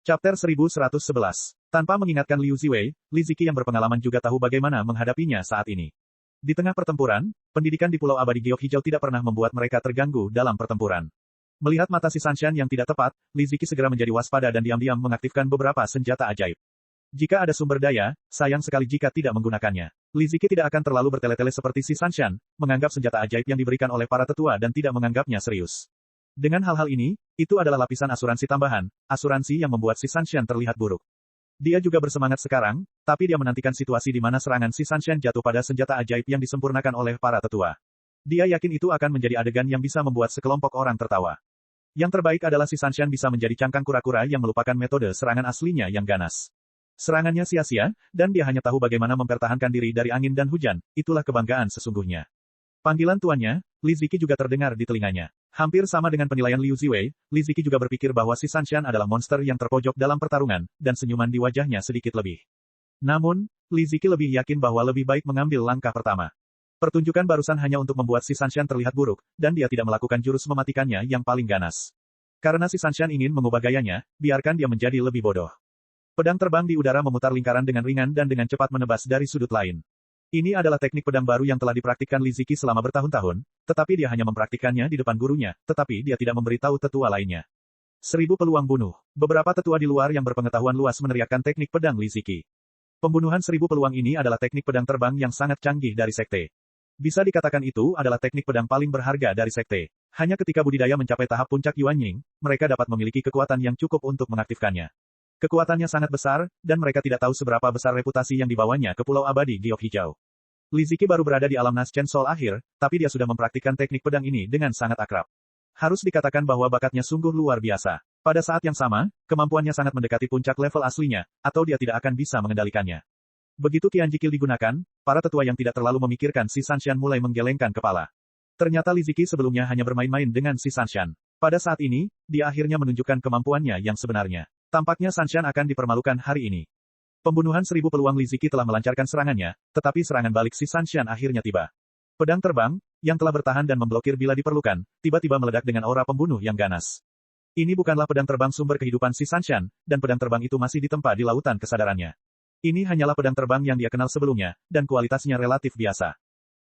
Chapter 1111. Tanpa mengingatkan Liu Ziwei, Li Ziki yang berpengalaman juga tahu bagaimana menghadapinya saat ini. Di tengah pertempuran, pendidikan di Pulau Abadi Giok Hijau tidak pernah membuat mereka terganggu dalam pertempuran. Melihat mata si Sanshan yang tidak tepat, Li Ziki segera menjadi waspada dan diam-diam mengaktifkan beberapa senjata ajaib. Jika ada sumber daya, sayang sekali jika tidak menggunakannya. Li Ziki tidak akan terlalu bertele-tele seperti si Sanshan, menganggap senjata ajaib yang diberikan oleh para tetua dan tidak menganggapnya serius. Dengan hal-hal ini, itu adalah lapisan asuransi tambahan, asuransi yang membuat si Sanshan terlihat buruk. Dia juga bersemangat sekarang, tapi dia menantikan situasi di mana serangan si Sanshan jatuh pada senjata ajaib yang disempurnakan oleh para tetua. Dia yakin itu akan menjadi adegan yang bisa membuat sekelompok orang tertawa. Yang terbaik adalah si Sanshan bisa menjadi cangkang kura-kura yang melupakan metode serangan aslinya yang ganas. Serangannya sia-sia, dan dia hanya tahu bagaimana mempertahankan diri dari angin dan hujan, itulah kebanggaan sesungguhnya. Panggilan tuannya, Li Ziki juga terdengar di telinganya. Hampir sama dengan penilaian Liu Ziwei, Li Ziki juga berpikir bahwa si Sanshan adalah monster yang terpojok dalam pertarungan, dan senyuman di wajahnya sedikit lebih. Namun, Li Ziki lebih yakin bahwa lebih baik mengambil langkah pertama. Pertunjukan barusan hanya untuk membuat si Sanshan terlihat buruk, dan dia tidak melakukan jurus mematikannya yang paling ganas. Karena si Sanshan ingin mengubah gayanya, biarkan dia menjadi lebih bodoh. Pedang terbang di udara memutar lingkaran dengan ringan dan dengan cepat menebas dari sudut lain. Ini adalah teknik pedang baru yang telah dipraktikkan Li Ziki selama bertahun-tahun, tetapi dia hanya mempraktikkannya di depan gurunya, tetapi dia tidak memberitahu tetua lainnya. 1000 peluang bunuh. Beberapa tetua di luar yang berpengetahuan luas meneriakkan teknik pedang Li Ziki. Pembunuhan 1000 peluang ini adalah teknik pedang terbang yang sangat canggih dari sekte. Bisa dikatakan itu adalah teknik pedang paling berharga dari sekte. Hanya ketika budidaya mencapai tahap puncak Yuanying, mereka dapat memiliki kekuatan yang cukup untuk mengaktifkannya. Kekuatannya sangat besar, dan mereka tidak tahu seberapa besar reputasi yang dibawanya ke Pulau Abadi Giok Hijau. Li Ziki baru berada di alam Naschen Soul akhir, tapi dia sudah mempraktikkan teknik pedang ini dengan sangat akrab. Harus dikatakan bahwa bakatnya sungguh luar biasa. Pada saat yang sama, kemampuannya sangat mendekati puncak level aslinya, atau dia tidak akan bisa mengendalikannya. Begitu Qian Jikil digunakan, para tetua yang tidak terlalu memikirkan si Sanshan mulai menggelengkan kepala. Ternyata Li Ziki sebelumnya hanya bermain-main dengan si Sanshan. Pada saat ini, dia akhirnya menunjukkan kemampuannya yang sebenarnya. Tampaknya Sanshan akan dipermalukan hari ini. Pembunuhan 1000 peluang Li Ziki telah melancarkan serangannya, tetapi serangan balik si Sanshan akhirnya tiba. Pedang terbang, yang telah bertahan dan memblokir bila diperlukan, tiba-tiba meledak dengan aura pembunuh yang ganas. Ini bukanlah pedang terbang sumber kehidupan si Sanshan, dan pedang terbang itu masih ditempa di lautan kesadarannya. Ini hanyalah pedang terbang yang dia kenal sebelumnya, dan kualitasnya relatif biasa.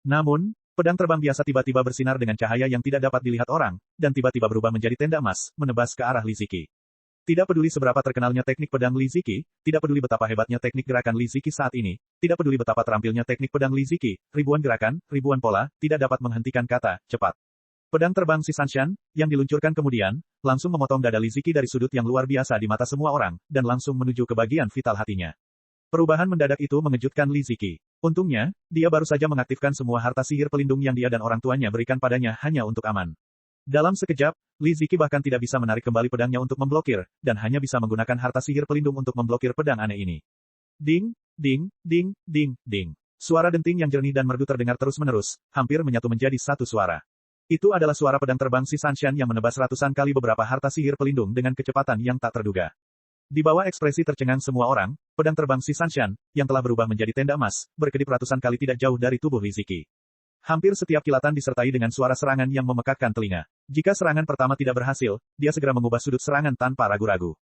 Namun, pedang terbang biasa tiba-tiba bersinar dengan cahaya yang tidak dapat dilihat orang, dan tiba-tiba berubah menjadi tenda emas, menebas ke arah Li Ziki. Tidak peduli seberapa terkenalnya teknik pedang Li Ziki, tidak peduli betapa hebatnya teknik gerakan Li Ziki saat ini, tidak peduli betapa terampilnya teknik pedang Li Ziki, ribuan gerakan, ribuan pola, tidak dapat menghentikan kata, cepat. Pedang terbang si Sanshan, yang diluncurkan kemudian, langsung memotong dada Li Ziki dari sudut yang luar biasa di mata semua orang, dan langsung menuju ke bagian vital hatinya. Perubahan mendadak itu mengejutkan Li Ziki. Untungnya, dia baru saja mengaktifkan semua harta sihir pelindung yang dia dan orang tuanya berikan padanya hanya untuk aman. Dalam sekejap, Li Ziki bahkan tidak bisa menarik kembali pedangnya untuk memblokir, dan hanya bisa menggunakan harta sihir pelindung untuk memblokir pedang aneh ini. Ding, ding, ding, ding, ding. Suara denting yang jernih dan merdu terdengar terus-menerus, hampir menyatu menjadi satu suara. Itu adalah suara pedang terbang si Sanshan yang menebas ratusan kali beberapa harta sihir pelindung dengan kecepatan yang tak terduga. Di bawah ekspresi tercengang semua orang, pedang terbang si Sanshan, yang telah berubah menjadi tenda emas, berkedip ratusan kali tidak jauh dari tubuh Li Ziki. Hampir setiap kilatan disertai dengan suara serangan yang memekakkan telinga. Jika serangan pertama tidak berhasil, dia segera mengubah sudut serangan tanpa ragu-ragu.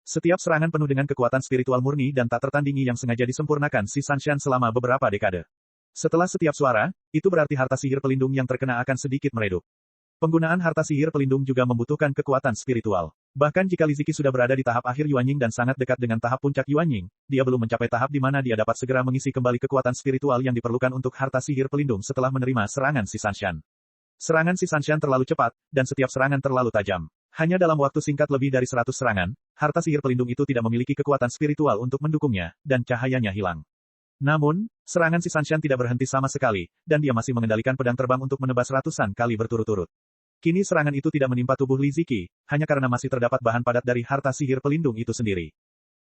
Setiap serangan penuh dengan kekuatan spiritual murni dan tak tertandingi yang sengaja disempurnakan si Sanshan selama beberapa dekade. Setelah setiap suara, itu berarti harta sihir pelindung yang terkena akan sedikit meredup. Penggunaan harta sihir pelindung juga membutuhkan kekuatan spiritual. Bahkan jika Li Ziki sudah berada di tahap akhir Yuanying dan sangat dekat dengan tahap puncak Yuanying, dia belum mencapai tahap di mana dia dapat segera mengisi kembali kekuatan spiritual yang diperlukan untuk harta sihir pelindung setelah menerima serangan si Sanshan. Serangan si Sanshan terlalu cepat, dan setiap serangan terlalu tajam. Hanya dalam waktu singkat lebih dari 100 serangan, harta sihir pelindung itu tidak memiliki kekuatan spiritual untuk mendukungnya, dan cahayanya hilang. Namun, serangan si Sanshan tidak berhenti sama sekali, dan dia masih mengendalikan pedang terbang untuk menebas ratusan kali berturut-turut. Kini serangan itu tidak menimpa tubuh Li Ziki, hanya karena masih terdapat bahan padat dari harta sihir pelindung itu sendiri.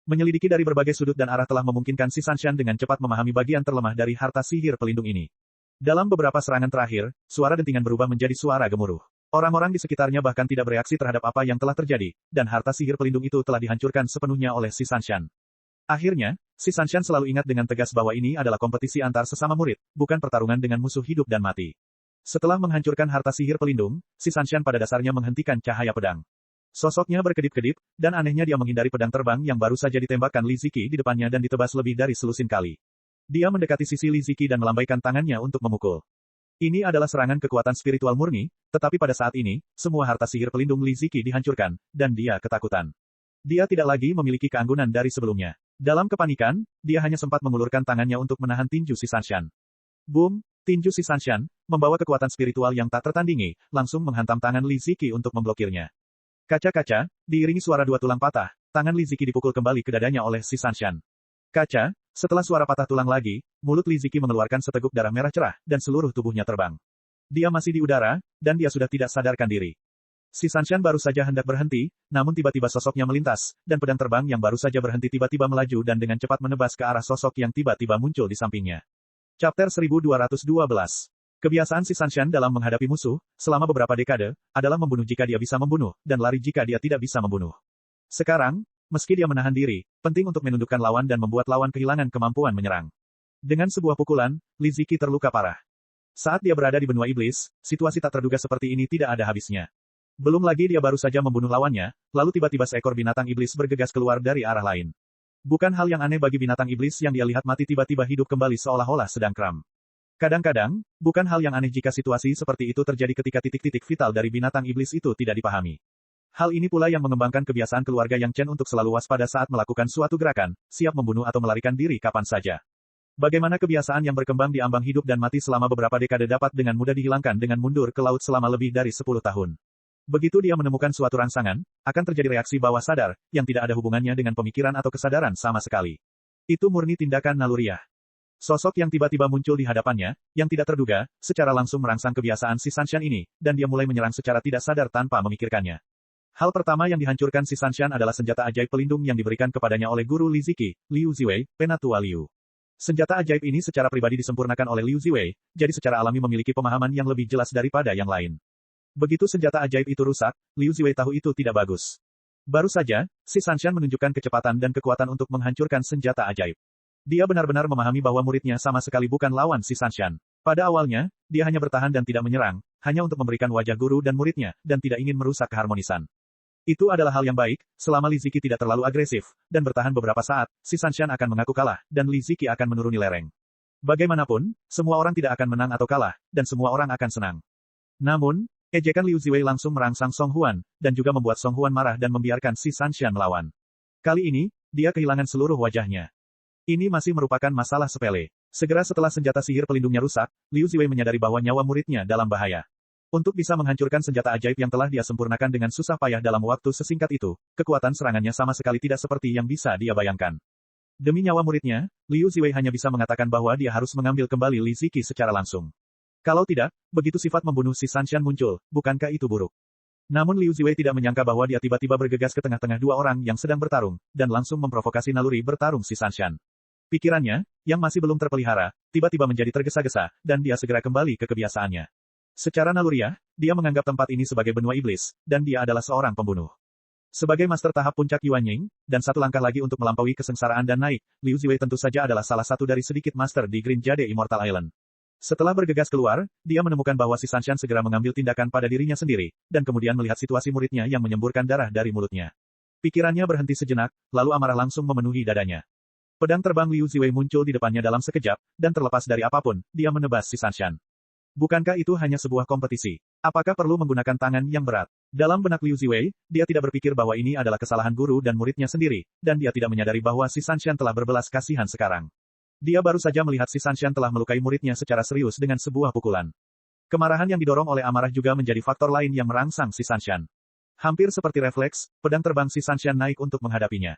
Menyelidiki dari berbagai sudut dan arah telah memungkinkan si Sanshan dengan cepat memahami bagian terlemah dari harta sihir pelindung ini. Dalam beberapa serangan terakhir, suara dentingan berubah menjadi suara gemuruh. Orang-orang di sekitarnya bahkan tidak bereaksi terhadap apa yang telah terjadi, dan harta sihir pelindung itu telah dihancurkan sepenuhnya oleh si Sanshan. Akhirnya, si Sanshan selalu ingat dengan tegas bahwa ini adalah kompetisi antar sesama murid, bukan pertarungan dengan musuh hidup dan mati. Setelah menghancurkan harta sihir pelindung, si Sanshan pada dasarnya menghentikan cahaya pedang. Sosoknya berkedip-kedip, dan anehnya dia menghindari pedang terbang yang baru saja ditembakkan Li Ziki di depannya dan ditebas lebih dari selusin kali. Dia mendekati sisi Li Ziki dan melambaikan tangannya untuk memukul. Ini adalah serangan kekuatan spiritual murni, tetapi pada saat ini, semua harta sihir pelindung Li Ziki dihancurkan, dan dia ketakutan. Dia tidak lagi memiliki keanggunan dari sebelumnya. Dalam kepanikan, dia hanya sempat mengulurkan tangannya untuk menahan tinju si Sanshan. Boom! Tinju si Sanshan, membawa kekuatan spiritual yang tak tertandingi, langsung menghantam tangan Li Ziki untuk memblokirnya. Kaca-kaca, diiringi suara dua tulang patah, tangan Li Ziki dipukul kembali ke dadanya oleh si Sanshan. Kaca, setelah suara patah tulang lagi, mulut Li Ziki mengeluarkan seteguk darah merah cerah, dan seluruh tubuhnya terbang. Dia masih di udara, dan dia sudah tidak sadarkan diri. Si Sanshan baru saja hendak berhenti, namun tiba-tiba sosoknya melintas, dan pedang terbang yang baru saja berhenti tiba-tiba melaju dan dengan cepat menebas ke arah sosok yang tiba-tiba muncul di sampingnya. Chapter 1212. Kebiasaan si Sanshan dalam menghadapi musuh, selama beberapa dekade, adalah membunuh jika dia bisa membunuh, dan lari jika dia tidak bisa membunuh. Sekarang, meski dia menahan diri, penting untuk menundukkan lawan dan membuat lawan kehilangan kemampuan menyerang. Dengan sebuah pukulan, Li Ziki terluka parah. Saat dia berada di benua iblis, situasi tak terduga seperti ini tidak ada habisnya. Belum lagi dia baru saja membunuh lawannya, lalu tiba-tiba seekor binatang iblis bergegas keluar dari arah lain. Bukan hal yang aneh bagi binatang iblis yang dia lihat mati tiba-tiba hidup kembali seolah-olah sedang kram. Kadang-kadang, bukan hal yang aneh jika situasi seperti itu terjadi ketika titik-titik vital dari binatang iblis itu tidak dipahami. Hal ini pula yang mengembangkan kebiasaan keluarga Yang Chen untuk selalu waspada saat melakukan suatu gerakan, siap membunuh atau melarikan diri kapan saja. Bagaimana kebiasaan yang berkembang di ambang hidup dan mati selama beberapa dekade dapat dengan mudah dihilangkan dengan mundur ke laut selama lebih dari 10 tahun. Begitu dia menemukan suatu rangsangan, akan terjadi reaksi bawah sadar, yang tidak ada hubungannya dengan pemikiran atau kesadaran sama sekali. Itu murni tindakan naluriah. Sosok yang tiba-tiba muncul di hadapannya, yang tidak terduga, secara langsung merangsang kebiasaan si Sanshan ini, dan dia mulai menyerang secara tidak sadar tanpa memikirkannya. Hal pertama yang dihancurkan si Sanshan adalah senjata ajaib pelindung yang diberikan kepadanya oleh guru Li Ziki, Liu Ziwei, Penatua Liu. Senjata ajaib ini secara pribadi disempurnakan oleh Liu Ziwei, jadi secara alami memiliki pemahaman yang lebih jelas daripada yang lain. Begitu senjata ajaib itu rusak, Liu Ziwei tahu itu tidak bagus. Baru saja, si Sanshan menunjukkan kecepatan dan kekuatan untuk menghancurkan senjata ajaib. Dia benar-benar memahami bahwa muridnya sama sekali bukan lawan si Sanshan. Pada awalnya, dia hanya bertahan dan tidak menyerang, hanya untuk memberikan wajah guru dan muridnya, dan tidak ingin merusak keharmonisan. Itu adalah hal yang baik, selama Li Ziki tidak terlalu agresif, dan bertahan beberapa saat, si Sanshan akan mengaku kalah, dan Li Ziki akan menuruni lereng. Bagaimanapun, semua orang tidak akan menang atau kalah, dan semua orang akan senang. Namun, ejekan Liu Ziwei langsung merangsang Song Huan, dan juga membuat Song Huan marah dan membiarkan si Sanshan melawan. Kali ini, dia kehilangan seluruh wajahnya. Ini masih merupakan masalah sepele. Segera setelah senjata sihir pelindungnya rusak, Liu Ziwei menyadari bahwa nyawa muridnya dalam bahaya. Untuk bisa menghancurkan senjata ajaib yang telah dia sempurnakan dengan susah payah dalam waktu sesingkat itu, kekuatan serangannya sama sekali tidak seperti yang bisa dia bayangkan. Demi nyawa muridnya, Liu Ziwei hanya bisa mengatakan bahwa dia harus mengambil kembali Li Ziki secara langsung. Kalau tidak, begitu sifat membunuh si Sanshan muncul, bukankah itu buruk? Namun Liu Ziwei tidak menyangka bahwa dia tiba-tiba bergegas ke tengah-tengah dua orang yang sedang bertarung, dan langsung memprovokasi naluri bertarung si Sanshan. Pikirannya, yang masih belum terpelihara, tiba-tiba menjadi tergesa-gesa, dan dia segera kembali ke kebiasaannya. Secara naluriah, dia menganggap tempat ini sebagai benua iblis, dan dia adalah seorang pembunuh. Sebagai master tahap puncak Yuan Ying, dan satu langkah lagi untuk melampaui kesengsaraan dan naik, Liu Ziwei tentu saja adalah salah satu dari sedikit master di Green Jade Immortal Island. Setelah bergegas keluar, dia menemukan bahwa si Sanshan segera mengambil tindakan pada dirinya sendiri, dan kemudian melihat situasi muridnya yang menyemburkan darah dari mulutnya. Pikirannya berhenti sejenak, lalu amarah langsung memenuhi dadanya. Pedang terbang Liu Ziwei muncul di depannya dalam sekejap, dan terlepas dari apapun, dia menebas si Sanshan. Bukankah itu hanya sebuah kompetisi? Apakah perlu menggunakan tangan yang berat? Dalam benak Liu Ziwei, dia tidak berpikir bahwa ini adalah kesalahan guru dan muridnya sendiri, dan dia tidak menyadari bahwa si Sanshan telah berbelas kasihan sekarang. Dia baru saja melihat si Sanshan telah melukai muridnya secara serius dengan sebuah pukulan. Kemarahan yang didorong oleh amarah juga menjadi faktor lain yang merangsang si Sanshan. Hampir seperti refleks, pedang terbang si Sanshan naik untuk menghadapinya.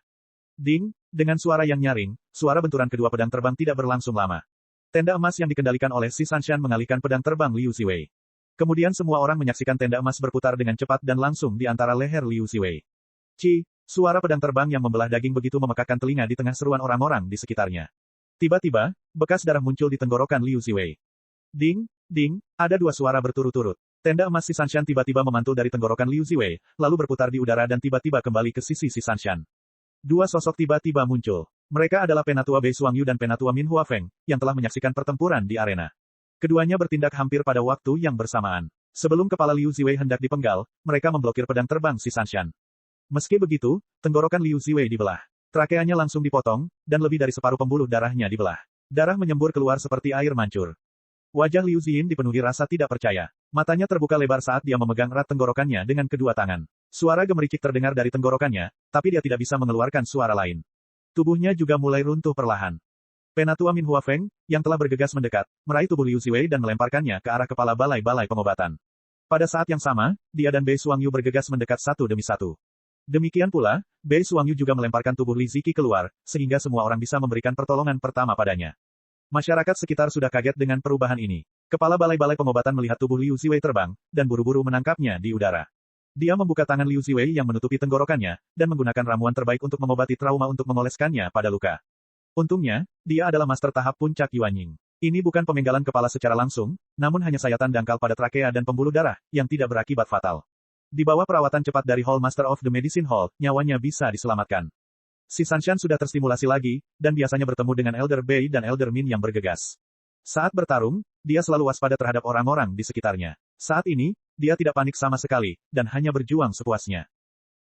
Ding, dengan suara yang nyaring, suara benturan kedua pedang terbang tidak berlangsung lama. Tenda emas yang dikendalikan oleh si Sanshan mengalihkan pedang terbang Liu Ziwei. Kemudian semua orang menyaksikan tenda emas berputar dengan cepat dan langsung di antara leher Liu Ziwei. Suara pedang terbang yang membelah daging begitu memekakkan telinga di tengah seruan orang-orang di sekitarnya. Tiba-tiba, bekas darah muncul di tenggorokan Liu Ziwei. Ding, ding, ada dua suara berturut-turut. Tenda emas si Sanshan tiba-tiba memantul dari tenggorokan Liu Ziwei, lalu berputar di udara dan tiba-tiba kembali ke sisi si Sanshan. Dua sosok tiba-tiba muncul. Mereka adalah Penatua Bei Suangyu dan Penatua Min Huafeng, yang telah menyaksikan pertempuran di arena. Keduanya bertindak hampir pada waktu yang bersamaan. Sebelum kepala Liu Ziwei hendak dipenggal, mereka memblokir pedang terbang si Sanshan. Meski begitu, tenggorokan Liu Ziwei dibelah. Trakeanya langsung dipotong, dan lebih dari separuh pembuluh darahnya dibelah. Darah menyembur keluar seperti air mancur. Wajah Liu Ziyin dipenuhi rasa tidak percaya. Matanya terbuka lebar saat dia memegang erat tenggorokannya dengan kedua tangan. Suara gemericik terdengar dari tenggorokannya, tapi dia tidak bisa mengeluarkan suara lain. Tubuhnya juga mulai runtuh perlahan. Penatua Min Huafeng, yang telah bergegas mendekat, meraih tubuh Liu Ziwei dan melemparkannya ke arah kepala balai-balai pengobatan. Pada saat yang sama, dia dan Bei Suangyu bergegas mendekat satu demi satu. Demikian pula, Bei Suangyu juga melemparkan tubuh Li Ziki keluar, sehingga semua orang bisa memberikan pertolongan pertama padanya. Masyarakat sekitar sudah kaget dengan perubahan ini. Kepala balai-balai pengobatan melihat tubuh Liu Ziwei terbang, dan buru-buru menangkapnya di udara. Dia membuka tangan Liu Ziwei yang menutupi tenggorokannya, dan menggunakan ramuan terbaik untuk mengobati trauma untuk mengoleskannya pada luka. Untungnya, dia adalah master tahap puncak Yuanying. Ini bukan pemenggalan kepala secara langsung, namun hanya sayatan dangkal pada trakea dan pembuluh darah, yang tidak berakibat fatal. Di bawah perawatan cepat dari Hall Master of the Medicine Hall, nyawanya bisa diselamatkan. Si Sanshan sudah terstimulasi lagi, dan biasanya bertemu dengan Elder Bei dan Elder Min yang bergegas. Saat bertarung, dia selalu waspada terhadap orang-orang di sekitarnya. Saat ini, dia tidak panik sama sekali, dan hanya berjuang sepuasnya.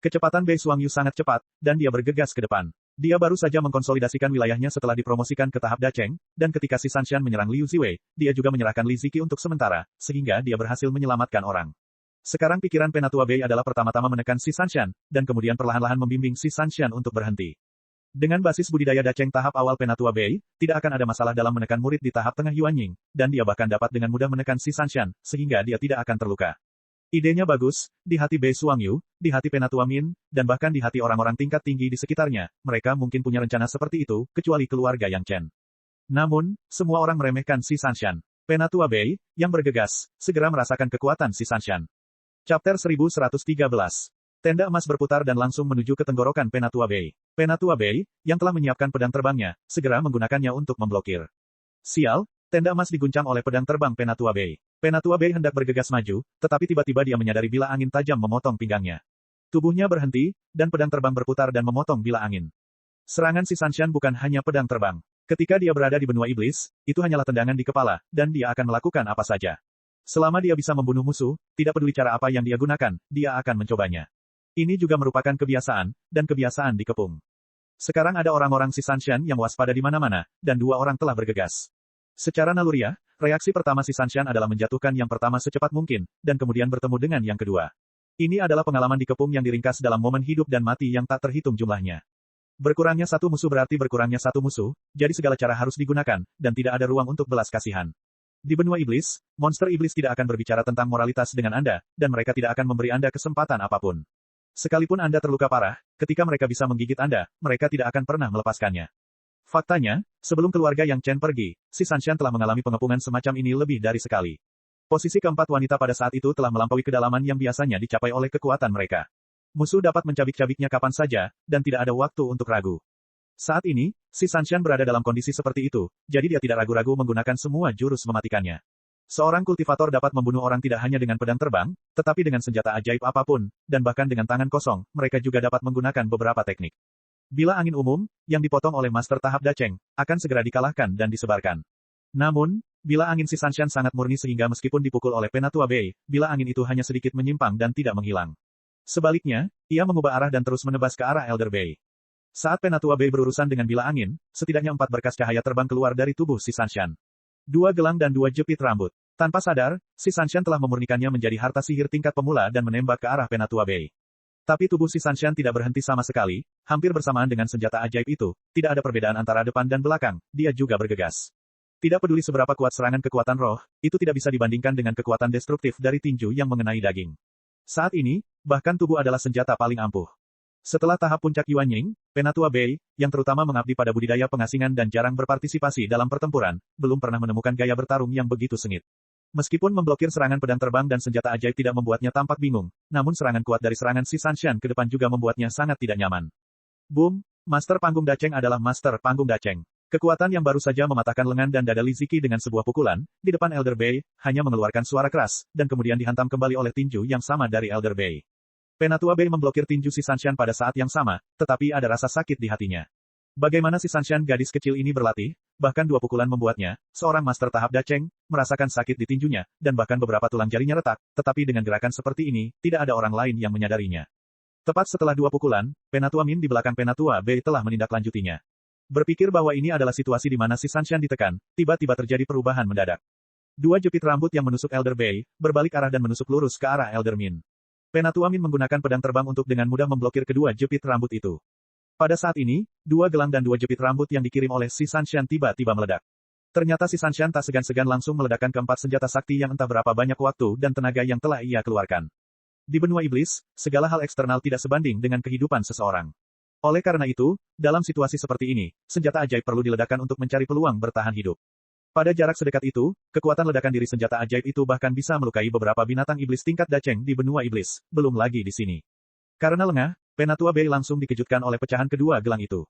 Kecepatan Bei Suangyu sangat cepat, dan dia bergegas ke depan. Dia baru saja mengkonsolidasikan wilayahnya setelah dipromosikan ke tahap Dacheng, dan ketika si Sanshan menyerang Liu Ziwei, dia juga menyerahkan Li Ziki untuk sementara, sehingga dia berhasil menyelamatkan orang. Sekarang pikiran Penatua Bei adalah pertama-tama menekan si Sanshan, dan kemudian perlahan-lahan membimbing si Sanshan untuk berhenti. Dengan basis budidaya Dacheng tahap awal Penatua Bei, tidak akan ada masalah dalam menekan murid di tahap tengah Yuanying, dan dia bahkan dapat dengan mudah menekan si Sanshan, sehingga dia tidak akan terluka. Idenya bagus, di hati Bei Suangyu, di hati Penatua Min, dan bahkan di hati orang-orang tingkat tinggi di sekitarnya, mereka mungkin punya rencana seperti itu, kecuali keluarga Yang Chen. Namun, semua orang meremehkan si Sanshan. Penatua Bei, yang bergegas, segera merasakan kekuatan si Sanshan. Chapter 1113. Tenda emas berputar dan langsung menuju ke tenggorokan Penatua Bei. Penatua Bei, yang telah menyiapkan pedang terbangnya, segera menggunakannya untuk memblokir. Sial, tenda emas diguncang oleh pedang terbang Penatua Bei. Penatua Bei hendak bergegas maju, tetapi tiba-tiba dia menyadari bila angin tajam memotong pinggangnya. Tubuhnya berhenti, dan pedang terbang berputar dan memotong bila angin. Serangan si Sanshan bukan hanya pedang terbang. Ketika dia berada di benua iblis, itu hanyalah tendangan di kepala, dan dia akan melakukan apa saja. Selama dia bisa membunuh musuh, tidak peduli cara apa yang dia gunakan, dia akan mencobanya. Ini juga merupakan kebiasaan, dan kebiasaan dikepung. Sekarang ada orang-orang si Sanshan yang waspada di mana-mana, dan dua orang telah bergegas. Secara naluriah, reaksi pertama si Sanshan adalah menjatuhkan yang pertama secepat mungkin, dan kemudian bertemu dengan yang kedua. Ini adalah pengalaman dikepung yang diringkas dalam momen hidup dan mati yang tak terhitung jumlahnya. Berkurangnya satu musuh berarti berkurangnya satu musuh, jadi segala cara harus digunakan, dan tidak ada ruang untuk belas kasihan. Di benua iblis, monster iblis tidak akan berbicara tentang moralitas dengan Anda, dan mereka tidak akan memberi Anda kesempatan apapun. Sekalipun Anda terluka parah, ketika mereka bisa menggigit Anda, mereka tidak akan pernah melepaskannya. Faktanya, sebelum keluarga Yang Chen pergi, si Sanshan telah mengalami pengepungan semacam ini lebih dari sekali. Posisi keempat wanita pada saat itu telah melampaui kedalaman yang biasanya dicapai oleh kekuatan mereka. Musuh dapat mencabik-cabiknya kapan saja, dan tidak ada waktu untuk ragu. Saat ini, si Sanshan berada dalam kondisi seperti itu, jadi dia tidak ragu-ragu menggunakan semua jurus mematikannya. Seorang kultivator dapat membunuh orang tidak hanya dengan pedang terbang, tetapi dengan senjata ajaib apapun, dan bahkan dengan tangan kosong, mereka juga dapat menggunakan beberapa teknik. Bila angin umum, yang dipotong oleh master tahap Dacheng, akan segera dikalahkan dan disebarkan. Namun, bila angin si Sanshan sangat murni sehingga meskipun dipukul oleh Penatua Bei, bila angin itu hanya sedikit menyimpang dan tidak menghilang. Sebaliknya, ia mengubah arah dan terus menebas ke arah Elder Bei. Saat Penatua Bei berurusan dengan bila angin, setidaknya 4 berkas cahaya terbang keluar dari tubuh si Sanshan. 2 gelang dan 2 jepit rambut. Tanpa sadar, si Sanshan telah memurnikannya menjadi harta sihir tingkat pemula dan menembak ke arah Penatua Bei. Tapi tubuh si Sanshan tidak berhenti sama sekali, hampir bersamaan dengan senjata ajaib itu, tidak ada perbedaan antara depan dan belakang, dia juga bergegas. Tidak peduli seberapa kuat serangan kekuatan roh, itu tidak bisa dibandingkan dengan kekuatan destruktif dari tinju yang mengenai daging. Saat ini, bahkan tubuh adalah senjata paling ampuh. Setelah tahap puncak Yuanying, Penatua Bei, yang terutama mengabdi pada budidaya pengasingan dan jarang berpartisipasi dalam pertempuran, belum pernah menemukan gaya bertarung yang begitu sengit. Meskipun memblokir serangan pedang terbang dan senjata ajaib tidak membuatnya tampak bingung, namun serangan kuat dari serangan si Sanshan ke depan juga membuatnya sangat tidak nyaman. Boom! Master Panggung Dacheng adalah Master Panggung Dacheng. Kekuatan yang baru saja mematahkan lengan dan dada Li Ziki dengan sebuah pukulan, di depan Elder Bei, hanya mengeluarkan suara keras, dan kemudian dihantam kembali oleh tinju yang sama dari Elder Bei. Penatua Bei memblokir tinju si Sanshan pada saat yang sama, tetapi ada rasa sakit di hatinya. Bagaimana si Sanshan gadis kecil ini berlatih, bahkan 2 pukulan membuatnya, seorang master tahap Dacheng, merasakan sakit di tinjunya, dan bahkan beberapa tulang jarinya retak, tetapi dengan gerakan seperti ini, tidak ada orang lain yang menyadarinya. Tepat setelah 2 pukulan, Penatua Min di belakang Penatua Bei telah menindaklanjutinya. Berpikir bahwa ini adalah situasi di mana si Sanshan ditekan, tiba-tiba terjadi perubahan mendadak. 2 jepit rambut yang menusuk Elder Bei, berbalik arah dan menusuk lurus ke arah Elder Min. Penatua Min menggunakan pedang terbang untuk dengan mudah memblokir kedua jepit rambut itu. Pada saat ini, 2 gelang dan 2 jepit rambut yang dikirim oleh si Sanshan tiba-tiba meledak. Ternyata si Sanshan tak segan-segan langsung meledakkan keempat senjata sakti yang entah berapa banyak waktu dan tenaga yang telah ia keluarkan. Di benua iblis, segala hal eksternal tidak sebanding dengan kehidupan seseorang. Oleh karena itu, dalam situasi seperti ini, senjata ajaib perlu diledakkan untuk mencari peluang bertahan hidup. Pada jarak sedekat itu, kekuatan ledakan diri senjata ajaib itu bahkan bisa melukai beberapa binatang iblis tingkat daceng di benua iblis, belum lagi di sini. Karena lengah, Penatua Bei langsung dikejutkan oleh pecahan kedua gelang itu.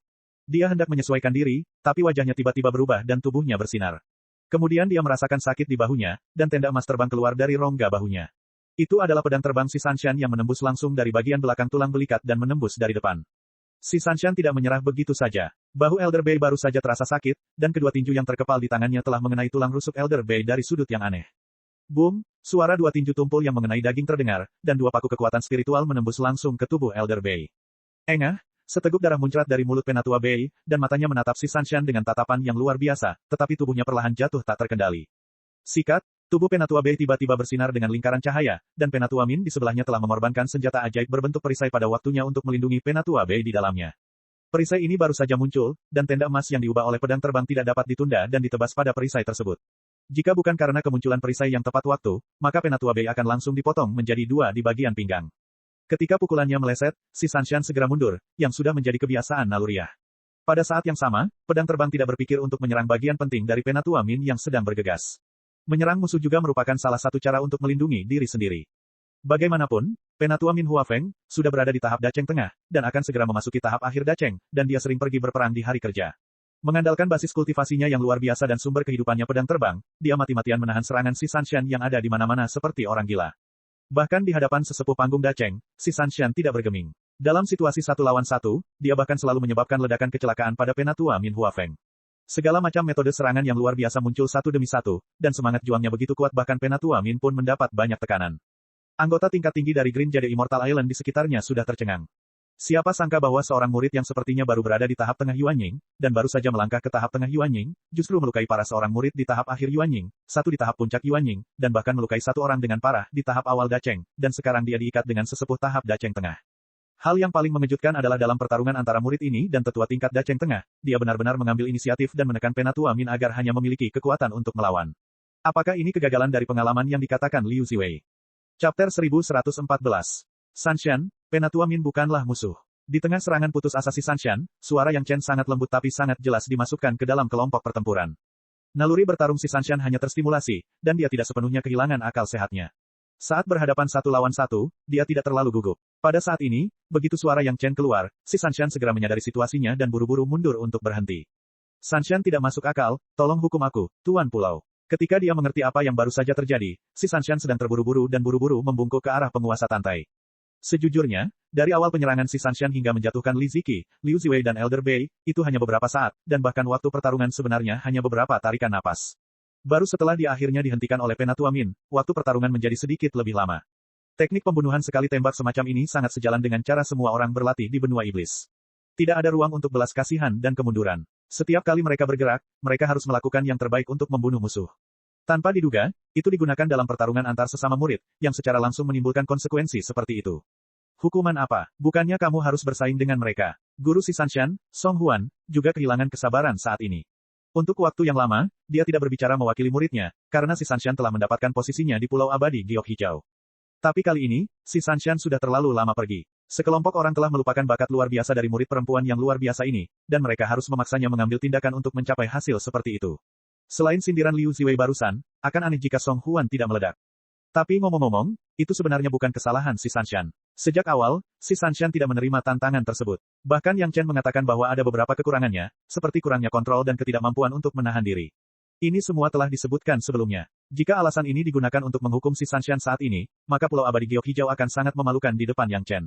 Dia hendak menyesuaikan diri, tapi wajahnya tiba-tiba berubah dan tubuhnya bersinar. Kemudian dia merasakan sakit di bahunya, dan tenda emas terbang keluar dari rongga bahunya. Itu adalah pedang terbang si Sanshan yang menembus langsung dari bagian belakang tulang belikat dan menembus dari depan. Si Sanshan tidak menyerah begitu saja. Bahu Elder Bei baru saja terasa sakit, dan kedua tinju yang terkepal di tangannya telah mengenai tulang rusuk Elder Bei dari sudut yang aneh. Boom, suara 2 tinju tumpul yang mengenai daging terdengar, dan 2 paku kekuatan spiritual menembus langsung ke tubuh Elder Bei. Engah, seteguk darah muncrat dari mulut Penatua Bei, dan matanya menatap si Sanshan dengan tatapan yang luar biasa, tetapi tubuhnya perlahan jatuh tak terkendali. Sikat, tubuh Penatua Bei tiba-tiba bersinar dengan lingkaran cahaya, dan Penatua Min di sebelahnya telah mengorbankan senjata ajaib berbentuk perisai pada waktunya untuk melindungi Penatua Bei di dalamnya. Perisai ini baru saja muncul, dan tenda emas yang diubah oleh pedang terbang tidak dapat ditunda dan ditebas pada perisai tersebut. Jika bukan karena kemunculan perisai yang tepat waktu, maka Penatua Bei akan langsung dipotong menjadi 2 di bagian pinggang. Ketika pukulannya meleset, si Sanshan segera mundur, yang sudah menjadi kebiasaan naluriah. Pada saat yang sama, pedang terbang tidak berpikir untuk menyerang bagian penting dari Penatua Min yang sedang bergegas. Menyerang musuh juga merupakan salah satu cara untuk melindungi diri sendiri. Bagaimanapun, Penatua Min Huafeng sudah berada di tahap daceng tengah, dan akan segera memasuki tahap akhir daceng, dan dia sering pergi berperang di hari kerja. Mengandalkan basis kultivasinya yang luar biasa dan sumber kehidupannya pedang terbang, dia mati-matian menahan serangan si Sanshan yang ada di mana-mana seperti orang gila. Bahkan di hadapan sesepuh panggung daceng, si Sanshan tidak bergeming. Dalam situasi 1 lawan 1, dia bahkan selalu menyebabkan ledakan kecelakaan pada Penatua Min Huafeng. Segala macam metode serangan yang luar biasa muncul satu demi satu, dan semangat juangnya begitu kuat bahkan Penatua Min pun mendapat banyak tekanan. Anggota tingkat tinggi dari Green Jade Immortal Island di sekitarnya sudah tercengang. Siapa sangka bahwa seorang murid yang sepertinya baru berada di tahap tengah Yuanying, dan baru saja melangkah ke tahap tengah Yuanying, justru melukai para seorang murid di tahap akhir Yuanying, satu di tahap puncak Yuanying, dan bahkan melukai satu orang dengan parah di tahap awal Daceng, dan sekarang dia diikat dengan sesepuh tahap Daceng tengah. Hal yang paling mengejutkan adalah dalam pertarungan antara murid ini dan tetua tingkat Daceng tengah, dia benar-benar mengambil inisiatif dan menekan Penatua Min agar hanya memiliki kekuatan untuk melawan. Apakah ini kegagalan dari pengalaman yang dikatakan Liu Ziwei? Chapter 1114. Sanshan, Penatua Min bukanlah musuh. Di tengah serangan putus asa si Sanshan, suara yang Chen sangat lembut tapi sangat jelas dimasukkan ke dalam kelompok pertempuran. Naluri bertarung si Sanshan hanya terstimulasi, dan dia tidak sepenuhnya kehilangan akal sehatnya. Saat berhadapan 1 lawan 1, dia tidak terlalu gugup. Pada saat ini, begitu suara yang Chen keluar, si Sanshan segera menyadari situasinya dan buru-buru mundur untuk berhenti. Sanshan tidak masuk akal, tolong hukum aku, Tuan Pulau. Ketika dia mengerti apa yang baru saja terjadi, si Sanshan sedang terburu-buru dan buru-buru membungkuk ke arah penguasa Tantai. Sejujurnya, dari awal penyerangan si Sanshan hingga menjatuhkan Li Ziki, Liu Ziwei dan Elder Bei, itu hanya beberapa saat, dan bahkan waktu pertarungan sebenarnya hanya beberapa tarikan napas. Baru setelah dia akhirnya dihentikan oleh Penatua Min, waktu pertarungan menjadi sedikit lebih lama. Teknik pembunuhan sekali tembak semacam ini sangat sejalan dengan cara semua orang berlatih di benua iblis. Tidak ada ruang untuk belas kasihan dan kemunduran. Setiap kali mereka bergerak, mereka harus melakukan yang terbaik untuk membunuh musuh. Tanpa diduga, itu digunakan dalam pertarungan antar sesama murid, yang secara langsung menimbulkan konsekuensi seperti itu. Hukuman apa? Bukannya kamu harus bersaing dengan mereka? Guru si Sanshan, Song Huan, juga kehilangan kesabaran saat ini. Untuk waktu yang lama, dia tidak berbicara mewakili muridnya, karena si Sanshan telah mendapatkan posisinya di Pulau Abadi Giok Hijau. Tapi kali ini, si Sanshan sudah terlalu lama pergi. Sekelompok orang telah melupakan bakat luar biasa dari murid perempuan yang luar biasa ini, dan mereka harus memaksanya mengambil tindakan untuk mencapai hasil seperti itu. Selain sindiran Liu Ziwei barusan, akan aneh jika Song Huan tidak meledak. Tapi ngomong-ngomong, itu sebenarnya bukan kesalahan si Sanshan. Sejak awal, si Sanshan tidak menerima tantangan tersebut. Bahkan Yang Chen mengatakan bahwa ada beberapa kekurangannya, seperti kurangnya kontrol dan ketidakmampuan untuk menahan diri. Ini semua telah disebutkan sebelumnya. Jika alasan ini digunakan untuk menghukum si Sanshan saat ini, maka Pulau Abadi Giok Hijau akan sangat memalukan di depan Yang Chen.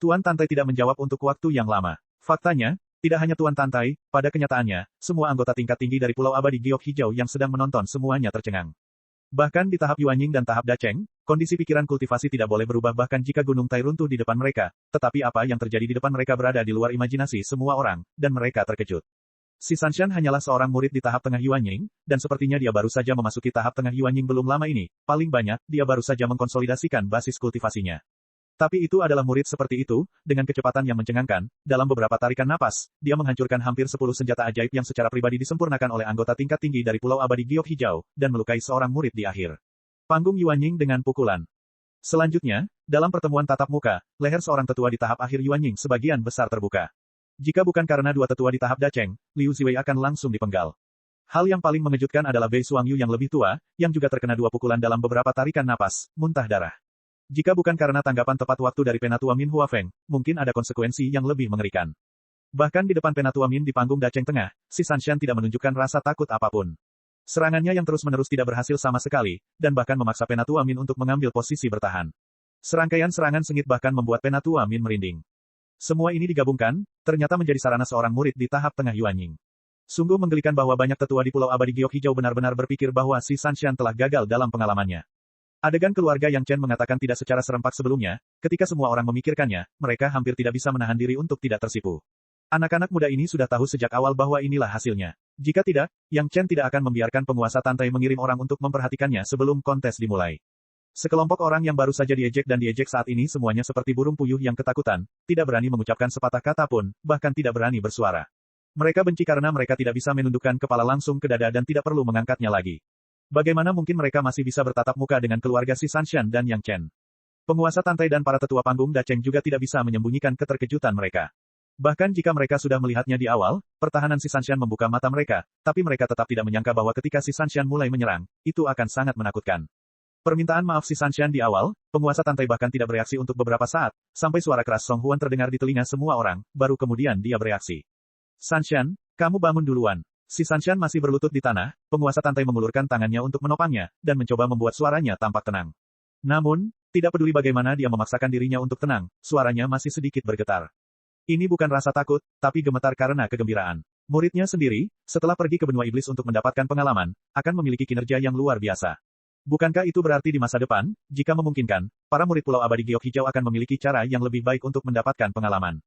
Tuan Tantai tidak menjawab untuk waktu yang lama. Faktanya, tidak hanya Tuan Tantai, pada kenyataannya, semua anggota tingkat tinggi dari Pulau Abadi Giok Hijau yang sedang menonton semuanya tercengang. Bahkan di tahap Yuanying dan tahap Dacheng, kondisi pikiran kultivasi tidak boleh berubah bahkan jika Gunung Tai runtuh di depan mereka, tetapi apa yang terjadi di depan mereka berada di luar imajinasi semua orang, dan mereka terkejut. Si Sanshan hanyalah seorang murid di tahap tengah Yuanying, dan sepertinya dia baru saja memasuki tahap tengah Yuanying belum lama ini, paling banyak, dia baru saja mengkonsolidasikan basis kultivasinya. Tapi itu adalah murid seperti itu, dengan kecepatan yang mencengangkan, dalam beberapa tarikan napas, dia menghancurkan hampir 10 senjata ajaib yang secara pribadi disempurnakan oleh anggota tingkat tinggi dari Pulau Abadi Giok Hijau, dan melukai seorang murid di akhir panggung Yuanying dengan pukulan. Selanjutnya, dalam pertemuan tatap muka, leher seorang tetua di tahap akhir Yuanying sebagian besar terbuka. Jika bukan karena dua tetua di tahap Dacheng, Liu Ziwei akan langsung dipenggal. Hal yang paling mengejutkan adalah Bei Suangyu yang lebih tua, yang juga terkena 2 pukulan dalam beberapa tarikan napas, muntah darah. Jika bukan karena tanggapan tepat waktu dari Penatua Min Huafeng, mungkin ada konsekuensi yang lebih mengerikan. Bahkan di depan Penatua Min di panggung Dacheng Tengah, si Sanshan tidak menunjukkan rasa takut apapun. Serangannya yang terus-menerus tidak berhasil sama sekali, dan bahkan memaksa Penatua Min untuk mengambil posisi bertahan. Serangkaian serangan sengit bahkan membuat Penatua Min merinding. Semua ini digabungkan, ternyata menjadi sarana seorang murid di tahap tengah Yuanying. Sungguh menggelikan bahwa banyak tetua di Pulau Abadi Giok Hijau benar-benar berpikir bahwa si Sanshan telah gagal dalam pengalamannya. Adegan keluarga Yang Chen mengatakan tidak secara serempak sebelumnya, ketika semua orang memikirkannya, mereka hampir tidak bisa menahan diri untuk tidak tersipu. Anak-anak muda ini sudah tahu sejak awal bahwa inilah hasilnya. Jika tidak, Yang Chen tidak akan membiarkan penguasa Tantai mengirim orang untuk memperhatikannya sebelum kontes dimulai. Sekelompok orang yang baru saja diejek dan diejek saat ini semuanya seperti burung puyuh yang ketakutan, tidak berani mengucapkan sepatah kata pun, bahkan tidak berani bersuara. Mereka benci karena mereka tidak bisa menundukkan kepala langsung ke dada dan tidak perlu mengangkatnya lagi. Bagaimana mungkin mereka masih bisa bertatap muka dengan keluarga si Sanshan dan Yang Chen? Penguasa Tantai dan para tetua panggung Dacheng juga tidak bisa menyembunyikan keterkejutan mereka. Bahkan jika mereka sudah melihatnya di awal, pertahanan si Sanshan membuka mata mereka, tapi mereka tetap tidak menyangka bahwa ketika si Sanshan mulai menyerang, itu akan sangat menakutkan. Permintaan maaf si Sanshan di awal, penguasa Tantai bahkan tidak bereaksi untuk beberapa saat, sampai suara keras Song Huan terdengar di telinga semua orang, baru kemudian dia bereaksi. Sanshan, kamu bangun duluan. Si Sanshan masih berlutut di tanah, penguasa Tantai mengulurkan tangannya untuk menopangnya, dan mencoba membuat suaranya tampak tenang. Namun, tidak peduli bagaimana dia memaksakan dirinya untuk tenang, suaranya masih sedikit bergetar. Ini bukan rasa takut, tapi gemetar karena kegembiraan. Muridnya sendiri, setelah pergi ke benua iblis untuk mendapatkan pengalaman, akan memiliki kinerja yang luar biasa. Bukankah itu berarti di masa depan, jika memungkinkan, para murid Pulau Abadi Giok Hijau akan memiliki cara yang lebih baik untuk mendapatkan pengalaman?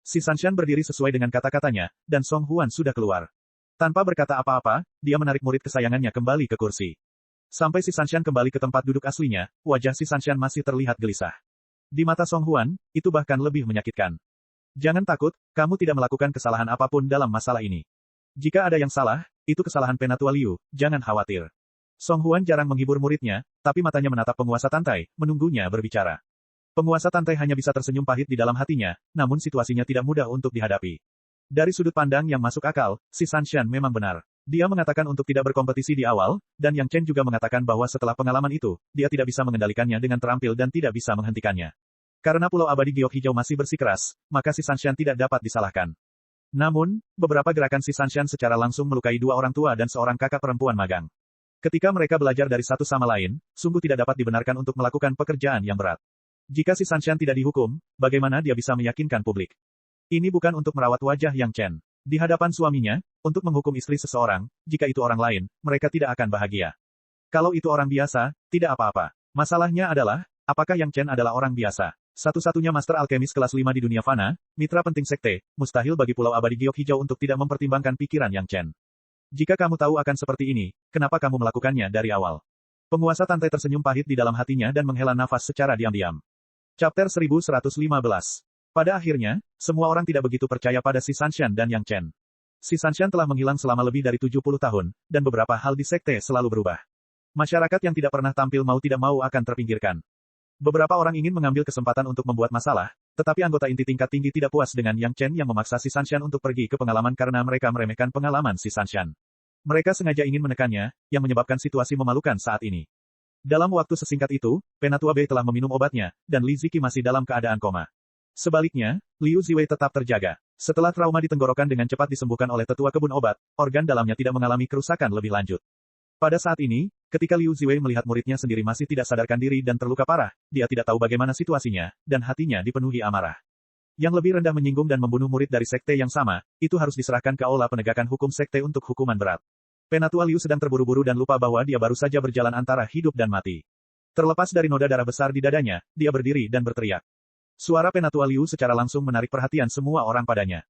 Si Sanshan berdiri sesuai dengan kata-katanya, dan Song Huan sudah keluar. Tanpa berkata apa-apa, dia menarik murid kesayangannya kembali ke kursi. Sampai si Sanshan kembali ke tempat duduk aslinya, wajah si Sanshan masih terlihat gelisah. Di mata Song Huan, itu bahkan lebih menyakitkan. Jangan takut, kamu tidak melakukan kesalahan apapun dalam masalah ini. Jika ada yang salah, itu kesalahan Penatua Liu, jangan khawatir. Song Huan jarang menghibur muridnya, tapi matanya menatap penguasa Tantai, menunggunya berbicara. Penguasa Tantai hanya bisa tersenyum pahit di dalam hatinya, namun situasinya tidak mudah untuk dihadapi. Dari sudut pandang yang masuk akal, si Sanshan memang benar. Dia mengatakan untuk tidak berkompetisi di awal, dan Yang Chen juga mengatakan bahwa setelah pengalaman itu, dia tidak bisa mengendalikannya dengan terampil dan tidak bisa menghentikannya. Karena Pulau Abadi Giok Hijau masih bersikeras, maka si Sanshan tidak dapat disalahkan. Namun, beberapa gerakan si Sanshan secara langsung melukai 2 orang tua dan seorang kakak perempuan magang. Ketika mereka belajar dari satu sama lain, sungguh tidak dapat dibenarkan untuk melakukan pekerjaan yang berat. Jika si Sanshan tidak dihukum, bagaimana dia bisa meyakinkan publik? Ini bukan untuk merawat wajah Yang Chen. Di hadapan suaminya, untuk menghukum istri seseorang, jika itu orang lain, mereka tidak akan bahagia. Kalau itu orang biasa, tidak apa-apa. Masalahnya adalah, apakah Yang Chen adalah orang biasa? Satu-satunya master alkemis kelas 5 di dunia fana, mitra penting sekte, mustahil bagi Pulau Abadi Giok Hijau untuk tidak mempertimbangkan pikiran Yang Chen. Jika kamu tahu akan seperti ini, kenapa kamu melakukannya dari awal? Penguasa Tantai tersenyum pahit di dalam hatinya dan menghela nafas secara diam-diam. Chapter 1115. Pada akhirnya, semua orang tidak begitu percaya pada si Sanshan dan Yang Chen. Si Sanshan telah menghilang selama lebih dari 70 tahun, dan beberapa hal di sekte selalu berubah. Masyarakat yang tidak pernah tampil mau tidak mau akan terpinggirkan. Beberapa orang ingin mengambil kesempatan untuk membuat masalah, tetapi anggota inti tingkat tinggi tidak puas dengan Yang Chen yang memaksa si Sanshan untuk pergi ke pengalaman karena mereka meremehkan pengalaman si Sanshan. Mereka sengaja ingin menekannya, yang menyebabkan situasi memalukan saat ini. Dalam waktu sesingkat itu, Penatua Bei telah meminum obatnya, dan Li Ziki masih dalam keadaan koma. Sebaliknya, Liu Ziwei tetap terjaga. Setelah trauma di tenggorokan dengan cepat disembuhkan oleh tetua kebun obat, organ dalamnya tidak mengalami kerusakan lebih lanjut. Pada saat ini, ketika Liu Ziwei melihat muridnya sendiri masih tidak sadarkan diri dan terluka parah, dia tidak tahu bagaimana situasinya, dan hatinya dipenuhi amarah. Yang lebih rendah menyinggung dan membunuh murid dari sekte yang sama, itu harus diserahkan ke aula penegakan hukum sekte untuk hukuman berat. Penatua Liu sedang terburu-buru dan lupa bahwa dia baru saja berjalan antara hidup dan mati. Terlepas dari noda darah besar di dadanya, dia berdiri dan berteriak. Suara Penatua Liu secara langsung menarik perhatian semua orang padanya.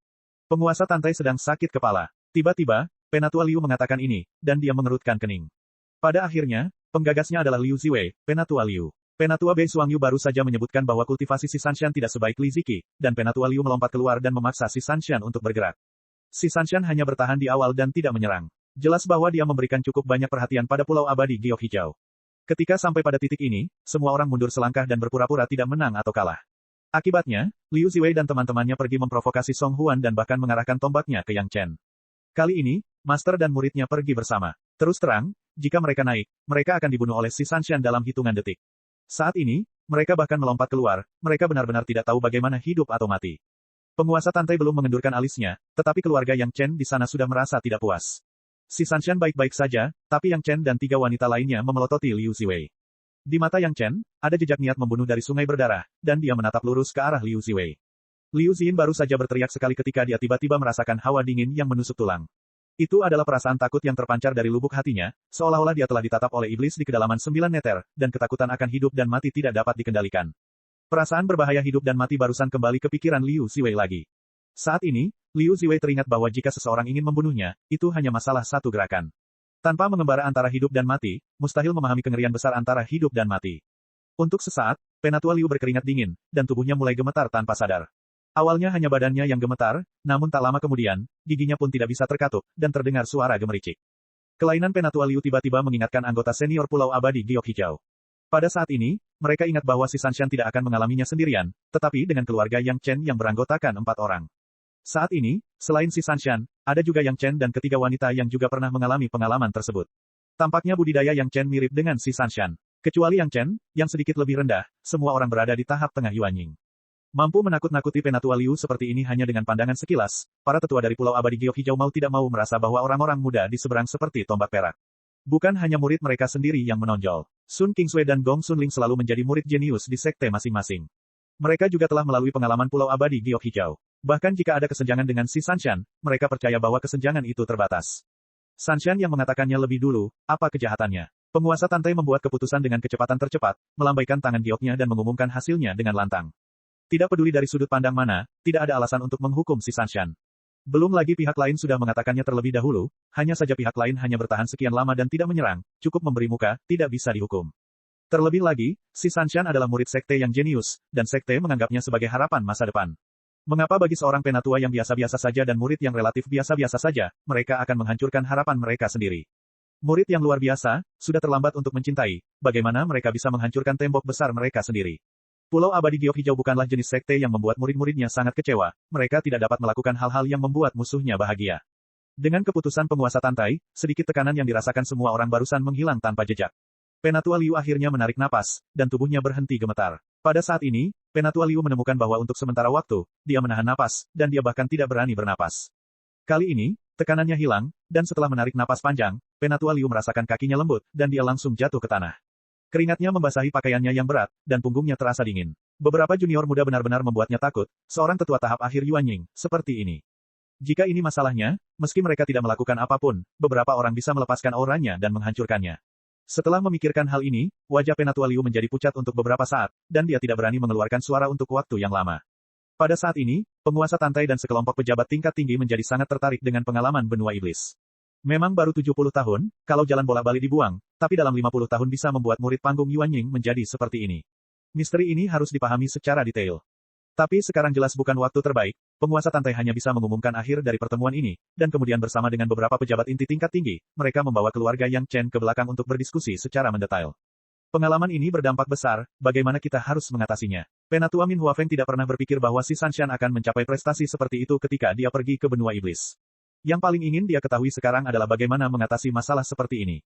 Penguasa Tantai sedang sakit kepala. Tiba-tiba, Penatua Liu mengatakan ini, dan dia mengerutkan kening. Pada akhirnya, penggagasnya adalah Liu Ziwei, Penatua Liu. Penatua Bei Suangyu baru saja menyebutkan bahwa kultivasi si Sanshan tidak sebaik Li Ziki, dan Penatua Liu melompat keluar dan memaksa si Sanshan untuk bergerak. Si Sanshan hanya bertahan di awal dan tidak menyerang. Jelas bahwa dia memberikan cukup banyak perhatian pada Pulau Abadi Giok Hijau. Ketika sampai pada titik ini, semua orang mundur selangkah dan berpura-pura tidak menang atau kalah. Akibatnya, Liu Ziwei dan teman-temannya pergi memprovokasi Song Huan dan bahkan mengarahkan tombaknya ke Yang Chen. Kali ini, Master dan muridnya pergi bersama. Terus terang, jika mereka naik, mereka akan dibunuh oleh si Sanshan dalam hitungan detik. Saat ini, mereka bahkan melompat keluar, mereka benar-benar tidak tahu bagaimana hidup atau mati. Penguasa Tantai belum mengendurkan alisnya, tetapi keluarga Yang Chen di sana sudah merasa tidak puas. Si Sanshan baik-baik saja, tapi Yang Chen dan 3 wanita lainnya memelototi Liu Ziwei. Di mata Yang Chen, ada jejak niat membunuh dari sungai berdarah, dan dia menatap lurus ke arah Liu Ziwei. Liu Xin baru saja berteriak sekali ketika dia tiba-tiba merasakan hawa dingin yang menusuk tulang. Itu adalah perasaan takut yang terpancar dari lubuk hatinya, seolah-olah dia telah ditatap oleh iblis di kedalaman 9 meter, dan ketakutan akan hidup dan mati tidak dapat dikendalikan. Perasaan berbahaya hidup dan mati barusan kembali ke pikiran Liu Ziwei lagi. Saat ini, Liu Ziwei teringat bahwa jika seseorang ingin membunuhnya, itu hanya masalah satu gerakan. Tanpa mengembara antara hidup dan mati, mustahil memahami kengerian besar antara hidup dan mati. Untuk sesaat, Penatua Liu berkeringat dingin, dan tubuhnya mulai gemetar tanpa sadar. Awalnya hanya badannya yang gemetar, namun tak lama kemudian, giginya pun tidak bisa terkatup, dan terdengar suara gemericik. Kelainan Penatua Liu tiba-tiba mengingatkan anggota senior Pulau Abadi Giok Hijau. Pada saat ini, mereka ingat bahwa si Sanshan tidak akan mengalaminya sendirian, tetapi dengan keluarga Yang Chen yang beranggotakan 4 orang. Saat ini, selain si Sanshan, ada juga Yang Chen dan ketiga wanita yang juga pernah mengalami pengalaman tersebut. Tampaknya budidaya Yang Chen mirip dengan si Sanshan. Kecuali Yang Chen, yang sedikit lebih rendah, semua orang berada di tahap tengah Yuanying. Mampu menakut-nakuti Penatua Liu seperti ini hanya dengan pandangan sekilas, para tetua dari Pulau Abadi Giok Hijau mau tidak mau merasa bahwa orang-orang muda di seberang seperti tombak perak. Bukan hanya murid mereka sendiri yang menonjol. Sun Kingsui dan Gong Sunling selalu menjadi murid jenius di sekte masing-masing. Mereka juga telah melalui pengalaman Pulau Abadi Giok Hijau. Bahkan jika ada kesenjangan dengan si Sanshan, mereka percaya bahwa kesenjangan itu terbatas. Sanshan yang mengatakannya lebih dulu, apa kejahatannya? Penguasa Tantai membuat keputusan dengan kecepatan tercepat, melambaikan tangan gioknya dan mengumumkan hasilnya dengan lantang. Tidak peduli dari sudut pandang mana, tidak ada alasan untuk menghukum si Sanshan. Belum lagi pihak lain sudah mengatakannya terlebih dahulu, hanya saja pihak lain hanya bertahan sekian lama dan tidak menyerang, cukup memberi muka, tidak bisa dihukum. Terlebih lagi, si Sanshan adalah murid sekte yang jenius, dan sekte menganggapnya sebagai harapan masa depan. Mengapa bagi seorang penatua yang biasa-biasa saja dan murid yang relatif biasa-biasa saja, mereka akan menghancurkan harapan mereka sendiri? Murid yang luar biasa, sudah terlambat untuk mencintai, bagaimana mereka bisa menghancurkan tembok besar mereka sendiri? Pulau Abadi Giok Hijau bukanlah jenis sekte yang membuat murid-muridnya sangat kecewa, mereka tidak dapat melakukan hal-hal yang membuat musuhnya bahagia. Dengan keputusan penguasa Tantai, sedikit tekanan yang dirasakan semua orang barusan menghilang tanpa jejak. Penatua Liu akhirnya menarik napas, dan tubuhnya berhenti gemetar. Pada saat ini, Penatua Liu menemukan bahwa untuk sementara waktu, dia menahan napas, dan dia bahkan tidak berani bernapas. Kali ini, tekanannya hilang, dan setelah menarik napas panjang, Penatua Liu merasakan kakinya lembut, dan dia langsung jatuh ke tanah. Keringatnya membasahi pakaiannya yang berat, dan punggungnya terasa dingin. Beberapa junior muda benar-benar membuatnya takut, seorang tetua tahap akhir Yuanying, seperti ini. Jika ini masalahnya, meski mereka tidak melakukan apapun, beberapa orang bisa melepaskan auranya dan menghancurkannya. Setelah memikirkan hal ini, wajah Penatua Liu menjadi pucat untuk beberapa saat, dan dia tidak berani mengeluarkan suara untuk waktu yang lama. Pada saat ini, penguasa Tantai dan sekelompok pejabat tingkat tinggi menjadi sangat tertarik dengan pengalaman benua iblis. Memang baru 70 tahun, kalau jalan bola-balik dibuang, tapi dalam 50 tahun bisa membuat murid panggung Yuanying menjadi seperti ini. Misteri ini harus dipahami secara detail. Tapi sekarang jelas bukan waktu terbaik, penguasa Tantai hanya bisa mengumumkan akhir dari pertemuan ini, dan kemudian bersama dengan beberapa pejabat inti tingkat tinggi, mereka membawa keluarga Yang Chen ke belakang untuk berdiskusi secara mendetail. Pengalaman ini berdampak besar, bagaimana kita harus mengatasinya. Penatua Min Huafeng tidak pernah berpikir bahwa si Sanshan akan mencapai prestasi seperti itu ketika dia pergi ke benua iblis. Yang paling ingin dia ketahui sekarang adalah bagaimana mengatasi masalah seperti ini.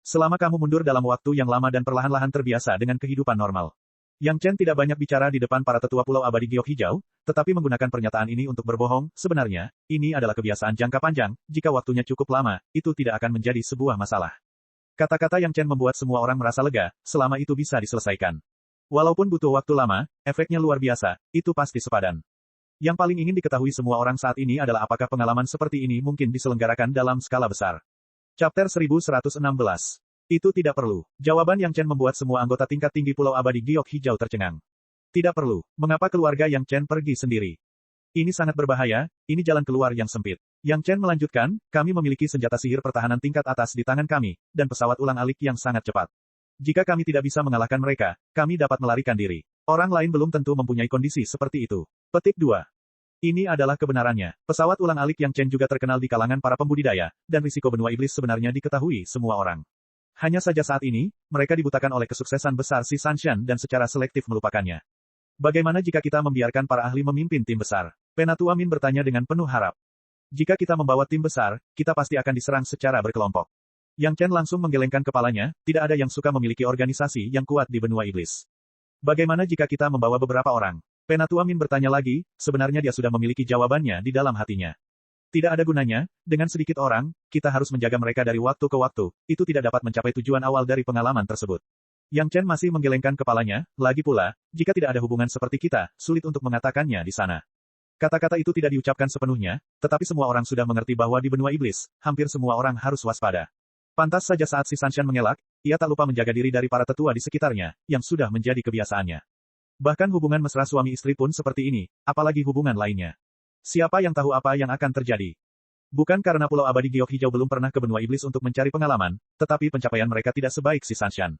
Selama kamu mundur dalam waktu yang lama dan perlahan-lahan terbiasa dengan kehidupan normal. Yang Chen tidak banyak bicara di depan para tetua Pulau Abadi Giok Hijau, tetapi menggunakan pernyataan ini untuk berbohong, sebenarnya, ini adalah kebiasaan jangka panjang, jika waktunya cukup lama, itu tidak akan menjadi sebuah masalah. Kata-kata Yang Chen membuat semua orang merasa lega, selama itu bisa diselesaikan. Walaupun butuh waktu lama, efeknya luar biasa, itu pasti sepadan. Yang paling ingin diketahui semua orang saat ini adalah apakah pengalaman seperti ini mungkin diselenggarakan dalam skala besar. Chapter 1116. Itu tidak perlu. Jawaban Yang Chen membuat semua anggota tingkat tinggi Pulau Abadi Giok Hijau tercengang. Tidak perlu. Mengapa keluarga Yang Chen pergi sendiri? Ini sangat berbahaya, ini jalan keluar yang sempit. Yang Chen melanjutkan, kami memiliki senjata sihir pertahanan tingkat atas di tangan kami, dan pesawat ulang-alik yang sangat cepat. Jika kami tidak bisa mengalahkan mereka, kami dapat melarikan diri. Orang lain belum tentu mempunyai kondisi seperti itu. Petik 2. Ini adalah kebenarannya. Pesawat ulang-alik Yang Chen juga terkenal di kalangan para pembudidaya, dan risiko benua iblis sebenarnya diketahui semua orang. Hanya saja saat ini, mereka dibutakan oleh kesuksesan besar si Sanshan dan secara selektif melupakannya. Bagaimana jika kita membiarkan para ahli memimpin tim besar? Penatua Min bertanya dengan penuh harap. Jika kita membawa tim besar, kita pasti akan diserang secara berkelompok. Yang Chen langsung menggelengkan kepalanya, tidak ada yang suka memiliki organisasi yang kuat di benua iblis. Bagaimana jika kita membawa beberapa orang? Penatua Min bertanya lagi, sebenarnya dia sudah memiliki jawabannya di dalam hatinya. Tidak ada gunanya, dengan sedikit orang, kita harus menjaga mereka dari waktu ke waktu, itu tidak dapat mencapai tujuan awal dari pengalaman tersebut. Yang Chen masih menggelengkan kepalanya, lagi pula, jika tidak ada hubungan seperti kita, sulit untuk mengatakannya di sana. Kata-kata itu tidak diucapkan sepenuhnya, tetapi semua orang sudah mengerti bahwa di benua iblis, hampir semua orang harus waspada. Pantas saja saat si Sanshan mengelak, ia tak lupa menjaga diri dari para tetua di sekitarnya, yang sudah menjadi kebiasaannya. Bahkan hubungan mesra suami istri pun seperti ini, apalagi hubungan lainnya. Siapa yang tahu apa yang akan terjadi? Bukan karena Pulau Abadi Giok Hijau belum pernah ke benua iblis untuk mencari pengalaman, tetapi pencapaian mereka tidak sebaik si Sanshan.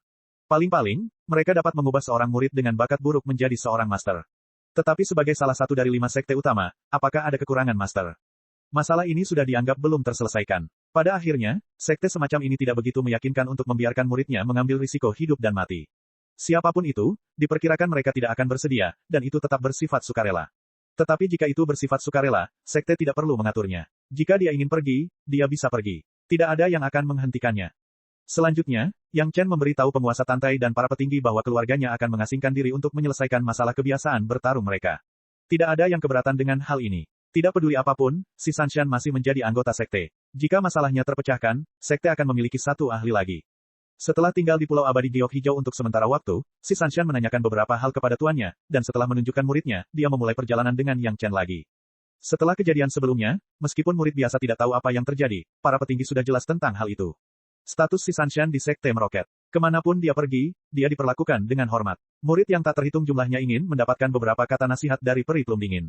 Paling-paling, mereka dapat mengubah seorang murid dengan bakat buruk menjadi seorang master. Tetapi sebagai salah satu dari 5 sekte utama, apakah ada kekurangan master? Masalah ini sudah dianggap belum terselesaikan. Pada akhirnya, sekte semacam ini tidak begitu meyakinkan untuk membiarkan muridnya mengambil risiko hidup dan mati. Siapapun itu, diperkirakan mereka tidak akan bersedia, dan itu tetap bersifat sukarela. Tetapi jika itu bersifat sukarela, sekte tidak perlu mengaturnya. Jika dia ingin pergi, dia bisa pergi. Tidak ada yang akan menghentikannya. Selanjutnya, Yang Chen memberitahu penguasa Tantai dan para petinggi bahwa keluarganya akan mengasingkan diri untuk menyelesaikan masalah kebiasaan bertarung mereka. Tidak ada yang keberatan dengan hal ini. Tidak peduli apapun, si Sanshan masih menjadi anggota sekte. Jika masalahnya terpecahkan, sekte akan memiliki satu ahli lagi. Setelah tinggal di Pulau Abadi Giok Hijau untuk sementara waktu, si Sanshan menanyakan beberapa hal kepada tuannya, dan setelah menunjukkan muridnya, dia memulai perjalanan dengan Yang Chen lagi. Setelah kejadian sebelumnya, meskipun murid biasa tidak tahu apa yang terjadi, para petinggi sudah jelas tentang hal itu. Status si Sanshan di sekte meroket. Kemanapun dia pergi, dia diperlakukan dengan hormat. Murid yang tak terhitung jumlahnya ingin mendapatkan beberapa kata nasihat dari peri plum dingin.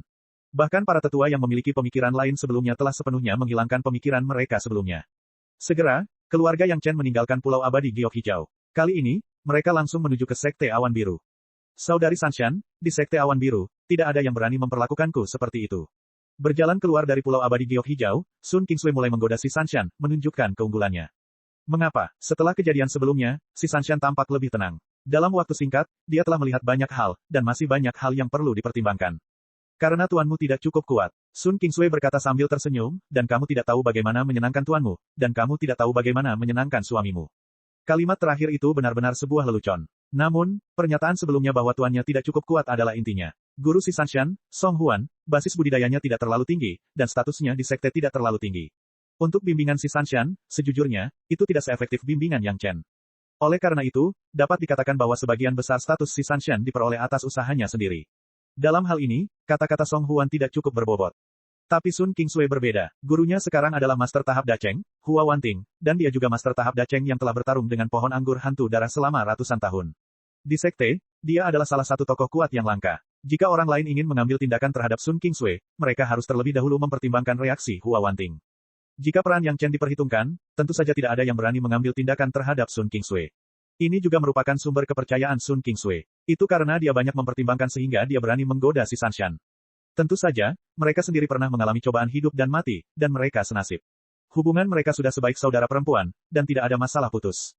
Bahkan para tetua yang memiliki pemikiran lain sebelumnya telah sepenuhnya menghilangkan pemikiran mereka sebelumnya. Segera, keluarga Yang Chen meninggalkan Pulau Abadi Giok Hijau. Kali ini, mereka langsung menuju ke Sekte Awan Biru. Saudari Sanshan, di Sekte Awan Biru, tidak ada yang berani memperlakukanku seperti itu. Berjalan keluar dari Pulau Abadi Giok Hijau, Sun Kingsui mulai menggoda si Sanshan, menunjukkan keunggulannya. Mengapa? Setelah kejadian sebelumnya, si Sanshan tampak lebih tenang. Dalam waktu singkat, dia telah melihat banyak hal, dan masih banyak hal yang perlu dipertimbangkan. Karena tuanmu tidak cukup kuat, Sun Kingsui berkata sambil tersenyum, dan kamu tidak tahu bagaimana menyenangkan tuanmu, dan kamu tidak tahu bagaimana menyenangkan suamimu. Kalimat terakhir itu benar-benar sebuah lelucon. Namun, pernyataan sebelumnya bahwa tuannya tidak cukup kuat adalah intinya. Guru si Sanshan, Song Huan, basis budidayanya tidak terlalu tinggi, dan statusnya di sekte tidak terlalu tinggi. Untuk bimbingan si Sanshan, sejujurnya, itu tidak seefektif bimbingan Yang Chen. Oleh karena itu, dapat dikatakan bahwa sebagian besar status si Sanshan diperoleh atas usahanya sendiri. Dalam hal ini, kata-kata Song Huan tidak cukup berbobot. Tapi Sun Kingsui berbeda. Gurunya sekarang adalah Master Tahap Dacheng, Hua Wanting, dan dia juga Master Tahap Dacheng yang telah bertarung dengan pohon anggur hantu darah selama ratusan tahun. Di sekte, dia adalah salah satu tokoh kuat yang langka. Jika orang lain ingin mengambil tindakan terhadap Sun Kingsui, mereka harus terlebih dahulu mempertimbangkan reaksi Hua Wanting. Jika peran Yang Chen diperhitungkan, tentu saja tidak ada yang berani mengambil tindakan terhadap Sun Kingsui. Ini juga merupakan sumber kepercayaan Sun Kingsui. Itu karena dia banyak mempertimbangkan sehingga dia berani menggoda si Sanshan. Tentu saja, mereka sendiri pernah mengalami cobaan hidup dan mati, dan mereka senasib. Hubungan mereka sudah sebaik saudara perempuan, dan tidak ada masalah putus.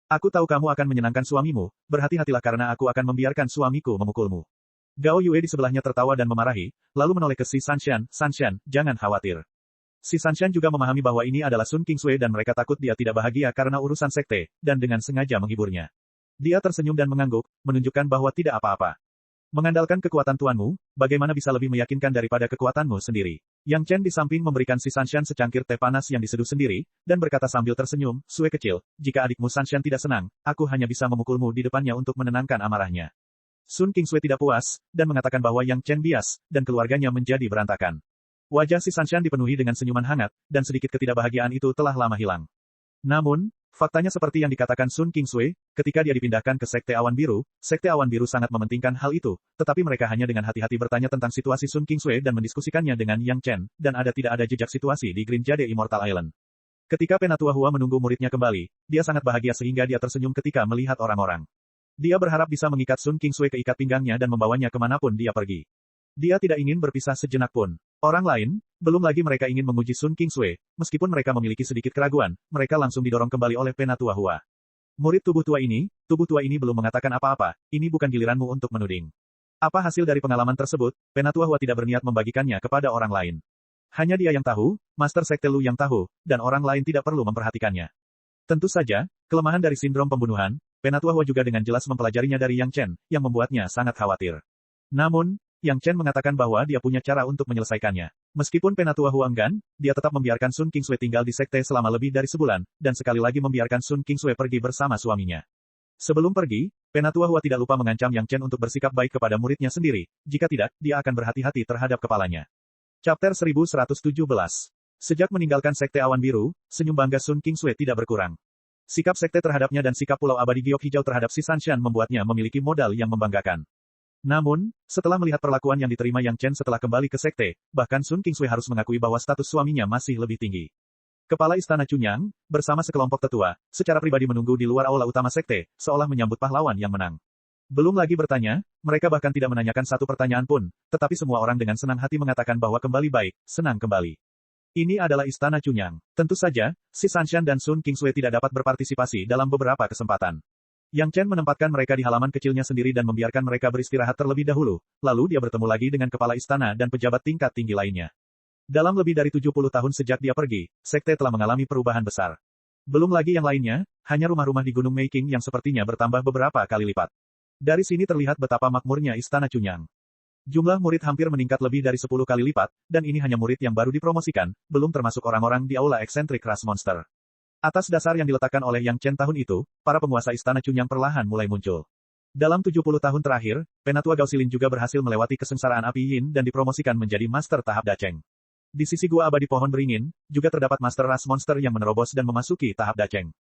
Aku tahu kamu akan menyenangkan suamimu, berhati-hatilah karena aku akan membiarkan suamiku memukulmu. Gao Yue di sebelahnya tertawa dan memarahi, lalu menoleh ke si Sanshan, Sanshan, jangan khawatir. Si Sanshan juga memahami bahwa ini adalah Sun Kingsui dan mereka takut dia tidak bahagia karena urusan sekte, dan dengan sengaja menghiburnya. Dia tersenyum dan mengangguk, menunjukkan bahwa tidak apa-apa. Mengandalkan kekuatan tuanmu, bagaimana bisa lebih meyakinkan daripada kekuatanmu sendiri? Yang Chen di samping memberikan si Sanshan secangkir teh panas yang diseduh sendiri, dan berkata sambil tersenyum, Sue kecil, jika adikmu Sanshan tidak senang, aku hanya bisa memukulmu di depannya untuk menenangkan amarahnya. Sun Kingsui tidak puas, dan mengatakan bahwa Yang Chen bias, dan keluarganya menjadi berantakan. Wajah si Sanshan dipenuhi dengan senyuman hangat, dan sedikit ketidakbahagiaan itu telah lama hilang. Namun, faktanya seperti yang dikatakan Sun Kingsway, ketika dia dipindahkan ke Sekte Awan Biru sangat mementingkan hal itu, tetapi mereka hanya dengan hati-hati bertanya tentang situasi Sun Kingsway dan mendiskusikannya dengan Yang Chen, dan tidak ada jejak situasi di Green Jade Immortal Island. Ketika Penatua Hua menunggu muridnya kembali, dia sangat bahagia sehingga dia tersenyum ketika melihat orang-orang. Dia berharap bisa mengikat Sun Kingsway ke ikat pinggangnya dan membawanya kemanapun dia pergi. Dia tidak ingin berpisah sejenak pun. Orang lain, belum lagi mereka ingin menguji Sun Kingsway, meskipun mereka memiliki sedikit keraguan, mereka langsung didorong kembali oleh Penatua Hua. Murid tubuh tua ini belum mengatakan apa-apa, ini bukan giliranmu untuk menuding. Apa hasil dari pengalaman tersebut, Penatua Hua tidak berniat membagikannya kepada orang lain. Hanya dia yang tahu, Master Sekte Lu yang tahu, dan orang lain tidak perlu memperhatikannya. Tentu saja, kelemahan dari sindrom pembunuhan, Penatua Hua juga dengan jelas mempelajarinya dari Yang Chen, yang membuatnya sangat khawatir. Namun, Yang Chen mengatakan bahwa dia punya cara untuk menyelesaikannya. Meskipun Penatua Hua enggan, dia tetap membiarkan Sun Kingsway tinggal di sekte selama lebih dari sebulan, dan sekali lagi membiarkan Sun Kingsway pergi bersama suaminya. Sebelum pergi, Penatua Hua tidak lupa mengancam Yang Chen untuk bersikap baik kepada muridnya sendiri, jika tidak, dia akan berhati-hati terhadap kepalanya. Chapter 1117. Sejak meninggalkan Sekte Awan Biru, senyum bangga Sun Kingsway tidak berkurang. Sikap sekte terhadapnya dan sikap Pulau Abadi Giok Hijau terhadap si Sanshan membuatnya memiliki modal yang membanggakan. Namun, setelah melihat perlakuan yang diterima Yang Chen setelah kembali ke sekte, bahkan Sun Kingsway harus mengakui bahwa status suaminya masih lebih tinggi. Kepala Istana Chunyang, bersama sekelompok tetua, secara pribadi menunggu di luar aula utama sekte, seolah menyambut pahlawan yang menang. Belum lagi bertanya, mereka bahkan tidak menanyakan satu pertanyaan pun, tetapi semua orang dengan senang hati mengatakan bahwa kembali baik, senang kembali. Ini adalah Istana Chunyang. Tentu saja, si Sanshan dan Sun Kingsway tidak dapat berpartisipasi dalam beberapa kesempatan. Yang Chen menempatkan mereka di halaman kecilnya sendiri dan membiarkan mereka beristirahat terlebih dahulu, lalu dia bertemu lagi dengan kepala istana dan pejabat tingkat tinggi lainnya. Dalam lebih dari 70 tahun sejak dia pergi, sekte telah mengalami perubahan besar. Belum lagi yang lainnya, hanya rumah-rumah di Gunung Meiking yang sepertinya bertambah beberapa kali lipat. Dari sini terlihat betapa makmurnya Istana Chunyang. Jumlah murid hampir meningkat lebih dari 10 kali lipat, dan ini hanya murid yang baru dipromosikan, belum termasuk orang-orang di aula eksentrik ras monster. Atas dasar yang diletakkan oleh Yang Chen tahun itu, para penguasa Istana Chunyang perlahan mulai muncul. Dalam 70 tahun terakhir, Penatua Gausilin juga berhasil melewati kesengsaraan api yin dan dipromosikan menjadi Master tahap Dacheng. Di sisi Gua Abadi Pohon Beringin, juga terdapat Master ras monster yang menerobos dan memasuki tahap Dacheng.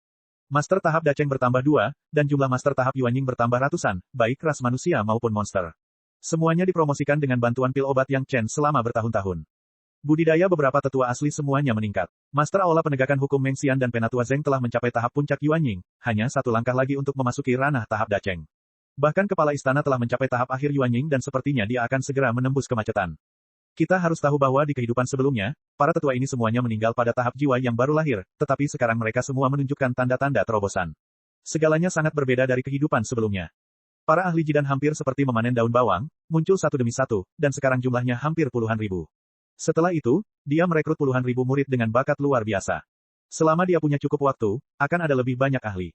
Master tahap Dacheng bertambah 2, dan jumlah Master tahap Yuanying bertambah ratusan, baik ras manusia maupun monster. Semuanya dipromosikan dengan bantuan pil obat Yang Chen selama bertahun-tahun. Budidaya beberapa tetua asli semuanya meningkat. Master Aula Penegakan Hukum Meng Xian dan Penatua Zeng telah mencapai tahap puncak Yuanying, hanya satu langkah lagi untuk memasuki ranah tahap Dacheng. Bahkan kepala istana telah mencapai tahap akhir Yuanying dan sepertinya dia akan segera menembus kemacetan. Kita harus tahu bahwa di kehidupan sebelumnya, para tetua ini semuanya meninggal pada tahap jiwa yang baru lahir, tetapi sekarang mereka semua menunjukkan tanda-tanda terobosan. Segalanya sangat berbeda dari kehidupan sebelumnya. Para ahli jidan hampir seperti memanen daun bawang, muncul satu demi satu, dan sekarang jumlahnya hampir puluhan ribu. Setelah itu, dia merekrut puluhan ribu murid dengan bakat luar biasa. Selama dia punya cukup waktu, akan ada lebih banyak ahli.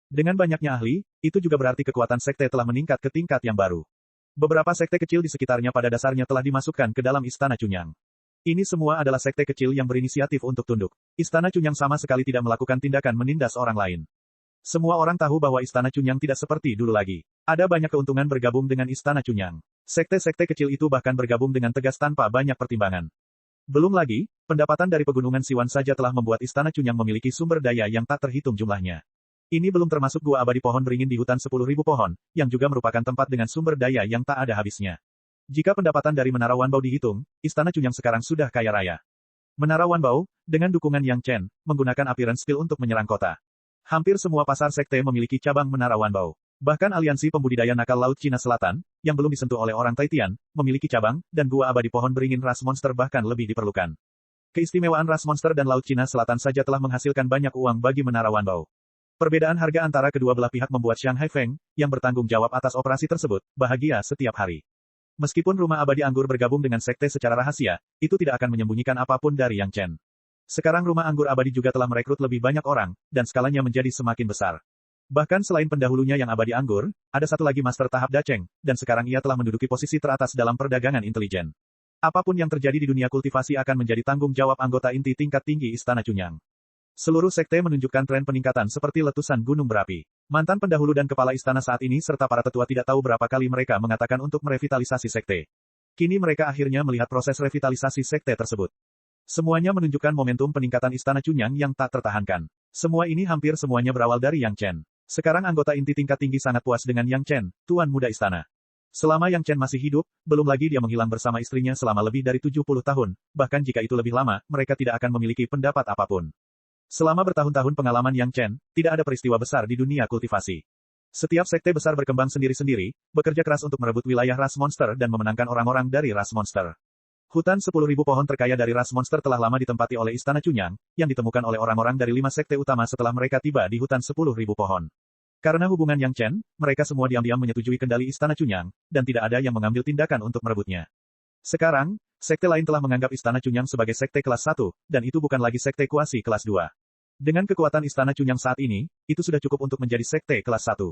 Dengan banyaknya ahli, itu juga berarti kekuatan sekte telah meningkat ke tingkat yang baru. Beberapa sekte kecil di sekitarnya pada dasarnya telah dimasukkan ke dalam Istana Chunyang. Ini semua adalah sekte kecil yang berinisiatif untuk tunduk. Istana Chunyang sama sekali tidak melakukan tindakan menindas orang lain. Semua orang tahu bahwa Istana Chunyang tidak seperti dulu lagi. Ada banyak keuntungan bergabung dengan Istana Chunyang. Sekte-sekte kecil itu bahkan bergabung dengan tegas tanpa banyak pertimbangan. Belum lagi, pendapatan dari pegunungan Siwan saja telah membuat Istana Chunyang memiliki sumber daya yang tak terhitung jumlahnya. Ini belum termasuk Gua Abadi Pohon Beringin di hutan 10.000 pohon, yang juga merupakan tempat dengan sumber daya yang tak ada habisnya. Jika pendapatan dari Menara Wanbao dihitung, Istana Chunyang sekarang sudah kaya raya. Menara Wanbao, dengan dukungan Yang Chen, menggunakan appearance skill untuk menyerang kota. Hampir semua pasar sekte memiliki cabang Menara Wanbao. Bahkan aliansi pembudidaya nakal Laut Cina Selatan, yang belum disentuh oleh orang Taitian, memiliki cabang, dan Gua Abadi Pohon Beringin ras monster bahkan lebih diperlukan. Keistimewaan ras monster dan Laut Cina Selatan saja telah menghasilkan banyak uang bagi Menara Wanbao. Perbedaan harga antara kedua belah pihak membuat Shanghai Feng, yang bertanggung jawab atas operasi tersebut, bahagia setiap hari. Meskipun Rumah Abadi Anggur bergabung dengan sekte secara rahasia, itu tidak akan menyembunyikan apapun dari Yang Chen. Sekarang Rumah Anggur Abadi juga telah merekrut lebih banyak orang, dan skalanya menjadi semakin besar. Bahkan selain pendahulunya yang Abadi Anggur, ada satu lagi Master tahap Dacheng, dan sekarang ia telah menduduki posisi teratas dalam perdagangan intelijen. Apapun yang terjadi di dunia kultivasi akan menjadi tanggung jawab anggota inti tingkat tinggi Istana Chunyang. Seluruh sekte menunjukkan tren peningkatan seperti letusan gunung berapi. Mantan pendahulu dan kepala istana saat ini serta para tetua tidak tahu berapa kali mereka mengatakan untuk merevitalisasi sekte. Kini mereka akhirnya melihat proses revitalisasi sekte tersebut. Semuanya menunjukkan momentum peningkatan Istana Chunyang yang tak tertahankan. Semua ini hampir semuanya berawal dari Yang Chen. Sekarang anggota inti tingkat tinggi sangat puas dengan Yang Chen, Tuan Muda Istana. Selama Yang Chen masih hidup, belum lagi dia menghilang bersama istrinya selama lebih dari 70 tahun, bahkan jika itu lebih lama, mereka tidak akan memiliki pendapat apapun. Selama bertahun-tahun pengalaman Yang Chen, tidak ada peristiwa besar di dunia kultivasi. Setiap sekte besar berkembang sendiri-sendiri, bekerja keras untuk merebut wilayah ras monster dan memenangkan orang-orang dari ras monster. Hutan 10.000 pohon terkaya dari ras monster telah lama ditempati oleh Istana Chunyang, yang ditemukan oleh orang-orang dari 5 sekte utama setelah mereka tiba di hutan 10.000 pohon. Karena hubungan Yang Chen, mereka semua diam-diam menyetujui kendali Istana Chunyang, dan tidak ada yang mengambil tindakan untuk merebutnya. Sekarang, sekte lain telah menganggap Istana Chunyang sebagai sekte kelas 1, dan itu bukan lagi sekte kuasi kelas 2. Dengan kekuatan Istana Chunyang saat ini, itu sudah cukup untuk menjadi sekte kelas 1.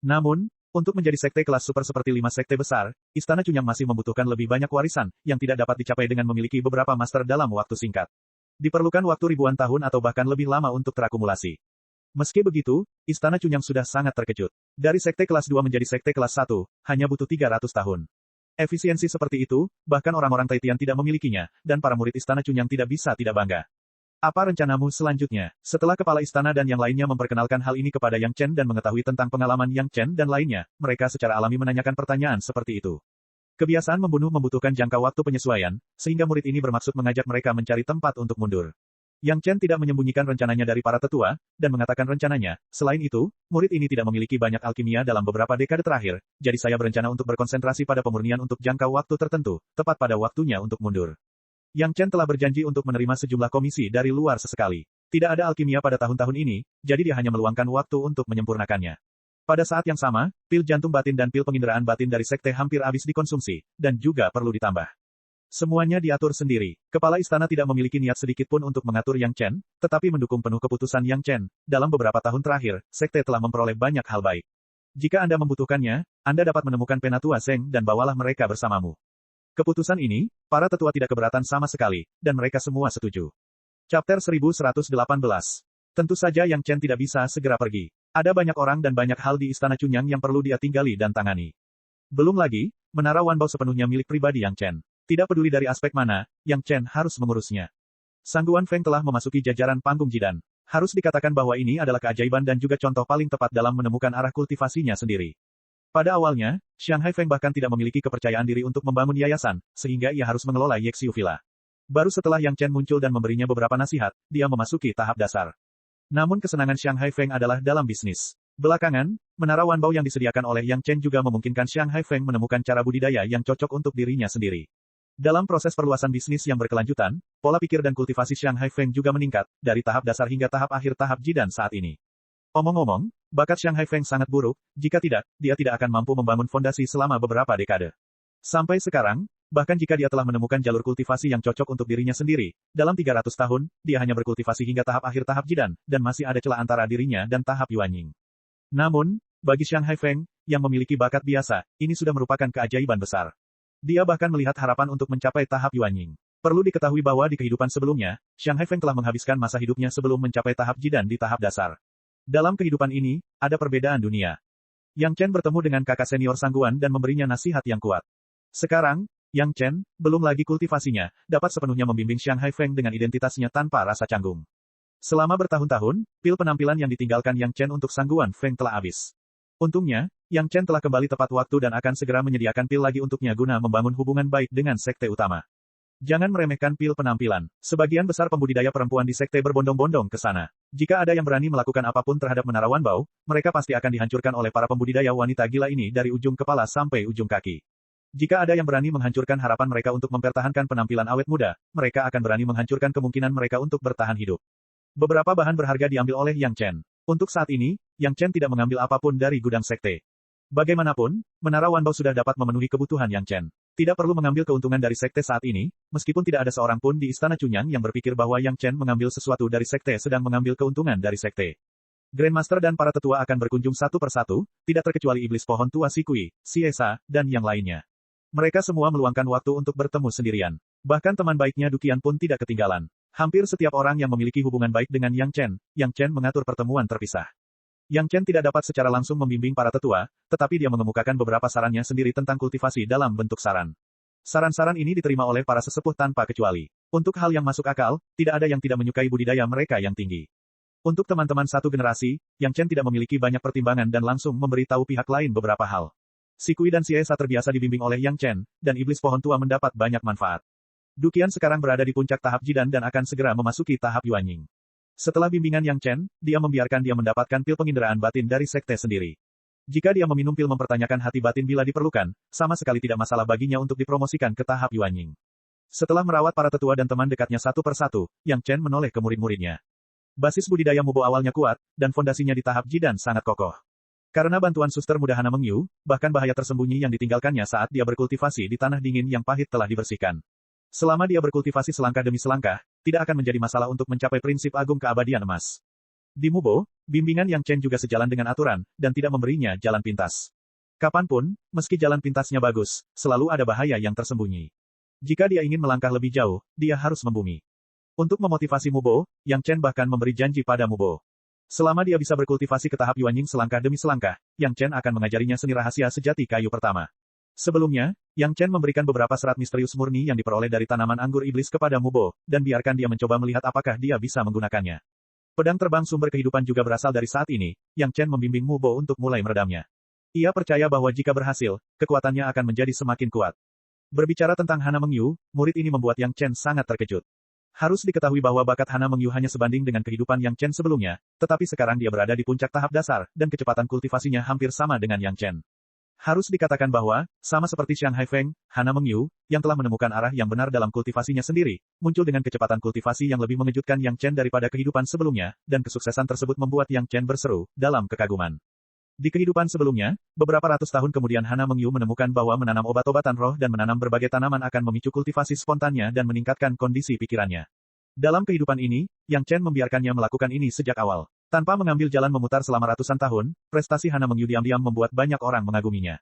Namun, untuk menjadi sekte kelas super seperti 5 sekte besar, Istana Chunyang masih membutuhkan lebih banyak warisan, yang tidak dapat dicapai dengan memiliki beberapa master dalam waktu singkat. Diperlukan waktu ribuan tahun atau bahkan lebih lama untuk terakumulasi. Meski begitu, Istana Chunyang sudah sangat terkejut. Dari sekte kelas 2 menjadi sekte kelas 1, hanya butuh 300 tahun. Efisiensi seperti itu, bahkan orang-orang Taitian tidak memilikinya, dan para murid Istana Chunyang tidak bisa tidak bangga. Apa rencanamu selanjutnya? Setelah kepala istana dan yang lainnya memperkenalkan hal ini kepada Yang Chen dan mengetahui tentang pengalaman Yang Chen dan lainnya, mereka secara alami menanyakan pertanyaan seperti itu. Kebiasaan membunuh membutuhkan jangka waktu penyesuaian, sehingga murid ini bermaksud mengajak mereka mencari tempat untuk mundur. Yang Chen tidak menyembunyikan rencananya dari para tetua, dan mengatakan rencananya, selain itu, murid ini tidak memiliki banyak alkimia dalam beberapa dekade terakhir, jadi saya berencana untuk berkonsentrasi pada pemurnian untuk jangka waktu tertentu, tepat pada waktunya untuk mundur. Yang Chen telah berjanji untuk menerima sejumlah komisi dari luar sesekali. Tidak ada alkimia pada tahun-tahun ini, jadi dia hanya meluangkan waktu untuk menyempurnakannya. Pada saat yang sama, pil jantung batin dan pil penginderaan batin dari sekte hampir habis dikonsumsi, dan juga perlu ditambah. Semuanya diatur sendiri. Kepala istana tidak memiliki niat sedikit pun untuk mengatur Yang Chen, tetapi mendukung penuh keputusan Yang Chen. Dalam beberapa tahun terakhir, sekte telah memperoleh banyak hal baik. Jika Anda membutuhkannya, Anda dapat menemukan Penatua Zeng dan bawalah mereka bersamamu. Keputusan ini, para tetua tidak keberatan sama sekali, dan mereka semua setuju. Chapter 1118. Tentu saja Yang Chen tidak bisa segera pergi. Ada banyak orang dan banyak hal di Istana Chunyang yang perlu dia tinggali dan tangani. Belum lagi, Menara Wanbao sepenuhnya milik pribadi Yang Chen. Tidak peduli dari aspek mana, Yang Chen harus mengurusnya. Sangguan Feng telah memasuki jajaran panggung Jidan. Harus dikatakan bahwa ini adalah keajaiban dan juga contoh paling tepat dalam menemukan arah kultivasinya sendiri. Pada awalnya, Shanghai Feng bahkan tidak memiliki kepercayaan diri untuk membangun yayasan, sehingga ia harus mengelola Yexiu Villa. Baru setelah Yang Chen muncul dan memberinya beberapa nasihat, dia memasuki tahap dasar. Namun kesenangan Shanghai Feng adalah dalam bisnis. Belakangan, Menara Wanbao yang disediakan oleh Yang Chen juga memungkinkan Shanghai Feng menemukan cara budidaya yang cocok untuk dirinya sendiri. Dalam proses perluasan bisnis yang berkelanjutan, pola pikir dan kultivasi Shanghai Feng juga meningkat, dari tahap dasar hingga tahap akhir tahap Jidan saat ini. Omong-omong, bakat Shanghai Feng sangat buruk, jika tidak, dia tidak akan mampu membangun fondasi selama beberapa dekade. Sampai sekarang, bahkan jika dia telah menemukan jalur kultivasi yang cocok untuk dirinya sendiri, dalam 300 tahun, dia hanya berkultivasi hingga tahap akhir tahap Jidan, dan masih ada celah antara dirinya dan tahap Yuanying. Namun, bagi Shanghai Feng, yang memiliki bakat biasa, ini sudah merupakan keajaiban besar. Dia bahkan melihat harapan untuk mencapai tahap Yuanying. Perlu diketahui bahwa di kehidupan sebelumnya, Shanghai Feng telah menghabiskan masa hidupnya sebelum mencapai tahap Jidan di tahap dasar. Dalam kehidupan ini, ada perbedaan dunia. Yang Chen bertemu dengan kakak senior Sangguan dan memberinya nasihat yang kuat. Sekarang, Yang Chen, belum lagi kultivasinya, dapat sepenuhnya membimbing Shanghai Feng dengan identitasnya tanpa rasa canggung. Selama bertahun-tahun, pil penampilan yang ditinggalkan Yang Chen untuk Sangguan Feng telah habis. Untungnya, Yang Chen telah kembali tepat waktu dan akan segera menyediakan pil lagi untuknya guna membangun hubungan baik dengan sekte utama. Jangan meremehkan pil penampilan. Sebagian besar pembudidaya perempuan di sekte berbondong-bondong ke sana. Jika ada yang berani melakukan apapun terhadap Menara Wanbao, mereka pasti akan dihancurkan oleh para pembudidaya wanita gila ini dari ujung kepala sampai ujung kaki. Jika ada yang berani menghancurkan harapan mereka untuk mempertahankan penampilan awet muda, mereka akan berani menghancurkan kemungkinan mereka untuk bertahan hidup. Beberapa bahan berharga diambil oleh Yang Chen. Untuk saat ini, Yang Chen tidak mengambil apapun dari gudang sekte. Bagaimanapun, Menara Wanbao sudah dapat memenuhi kebutuhan Yang Chen. Tidak perlu mengambil keuntungan dari sekte saat ini, meskipun tidak ada seorang pun di Istana Chunyang yang berpikir bahwa Yang Chen mengambil sesuatu dari sekte sedang mengambil keuntungan dari sekte. Grandmaster dan para tetua akan berkunjung satu persatu, tidak terkecuali iblis pohon tua Si Kui, Si Esa, dan yang lainnya. Mereka semua meluangkan waktu untuk bertemu sendirian. Bahkan teman baiknya Duqian pun tidak ketinggalan. Hampir setiap orang yang memiliki hubungan baik dengan Yang Chen mengatur pertemuan terpisah. Yang Chen tidak dapat secara langsung membimbing para tetua, tetapi dia mengemukakan beberapa sarannya sendiri tentang kultivasi dalam bentuk saran. Saran-saran ini diterima oleh para sesepuh tanpa kecuali. Untuk hal yang masuk akal, tidak ada yang tidak menyukai budidaya mereka yang tinggi. Untuk teman-teman satu generasi, Yang Chen tidak memiliki banyak pertimbangan dan langsung memberi tahu pihak lain beberapa hal. Si Kui dan si Esa terbiasa dibimbing oleh Yang Chen, dan iblis pohon tua mendapat banyak manfaat. Du Qian sekarang berada di puncak tahap Jidan dan akan segera memasuki tahap Yuanying. Setelah bimbingan Yang Chen, dia membiarkan dia mendapatkan pil penginderaan batin dari sekte sendiri. Jika dia meminum pil mempertanyakan hati batin bila diperlukan, sama sekali tidak masalah baginya untuk dipromosikan ke tahap Yuanying. Setelah merawat para tetua dan teman dekatnya satu persatu, Yang Chen menoleh ke murid-muridnya. Basis budidaya Mubo awalnya kuat, dan fondasinya di tahap Jidan sangat kokoh. Karena bantuan suster muda Hana Mengyu, bahkan bahaya tersembunyi yang ditinggalkannya saat dia berkultivasi di tanah dingin yang pahit telah dibersihkan. Selama dia berkultivasi selangkah demi selangkah, tidak akan menjadi masalah untuk mencapai prinsip agung keabadian emas. Di Mubo, bimbingan Yang Chen juga sejalan dengan aturan, dan tidak memberinya jalan pintas. Kapanpun, meski jalan pintasnya bagus, selalu ada bahaya yang tersembunyi. Jika dia ingin melangkah lebih jauh, dia harus membumi. Untuk memotivasi Mubo, Yang Chen bahkan memberi janji pada Mubo. Selama dia bisa berkultivasi ke tahap Yuanying selangkah demi selangkah, Yang Chen akan mengajarinya seni rahasia sejati kayu pertama. Sebelumnya, Yang Chen memberikan beberapa serat misterius murni yang diperoleh dari tanaman anggur iblis kepada Mubo, dan biarkan dia mencoba melihat apakah dia bisa menggunakannya. Pedang terbang sumber kehidupan juga berasal dari saat ini, Yang Chen membimbing Mubo untuk mulai meredamnya. Ia percaya bahwa jika berhasil, kekuatannya akan menjadi semakin kuat. Berbicara tentang Hana Mengyu, murid ini membuat Yang Chen sangat terkejut. Harus diketahui bahwa bakat Hana Mengyu hanya sebanding dengan kehidupan Yang Chen sebelumnya, tetapi sekarang dia berada di puncak tahap dasar, dan kecepatan kultivasinya hampir sama dengan Yang Chen. Harus dikatakan bahwa, sama seperti Xiang Haifeng, Hana Mengyu, yang telah menemukan arah yang benar dalam kultivasinya sendiri, muncul dengan kecepatan kultivasi yang lebih mengejutkan Yang Chen daripada kehidupan sebelumnya, dan kesuksesan tersebut membuat Yang Chen berseru, dalam kekaguman. Di kehidupan sebelumnya, beberapa ratus tahun kemudian Hana Mengyu menemukan bahwa menanam obat-obatan roh dan menanam berbagai tanaman akan memicu kultivasi spontannya dan meningkatkan kondisi pikirannya. Dalam kehidupan ini, Yang Chen membiarkannya melakukan ini sejak awal. Tanpa mengambil jalan memutar selama ratusan tahun, prestasi Hana Mengyu diam-diam membuat banyak orang mengaguminya.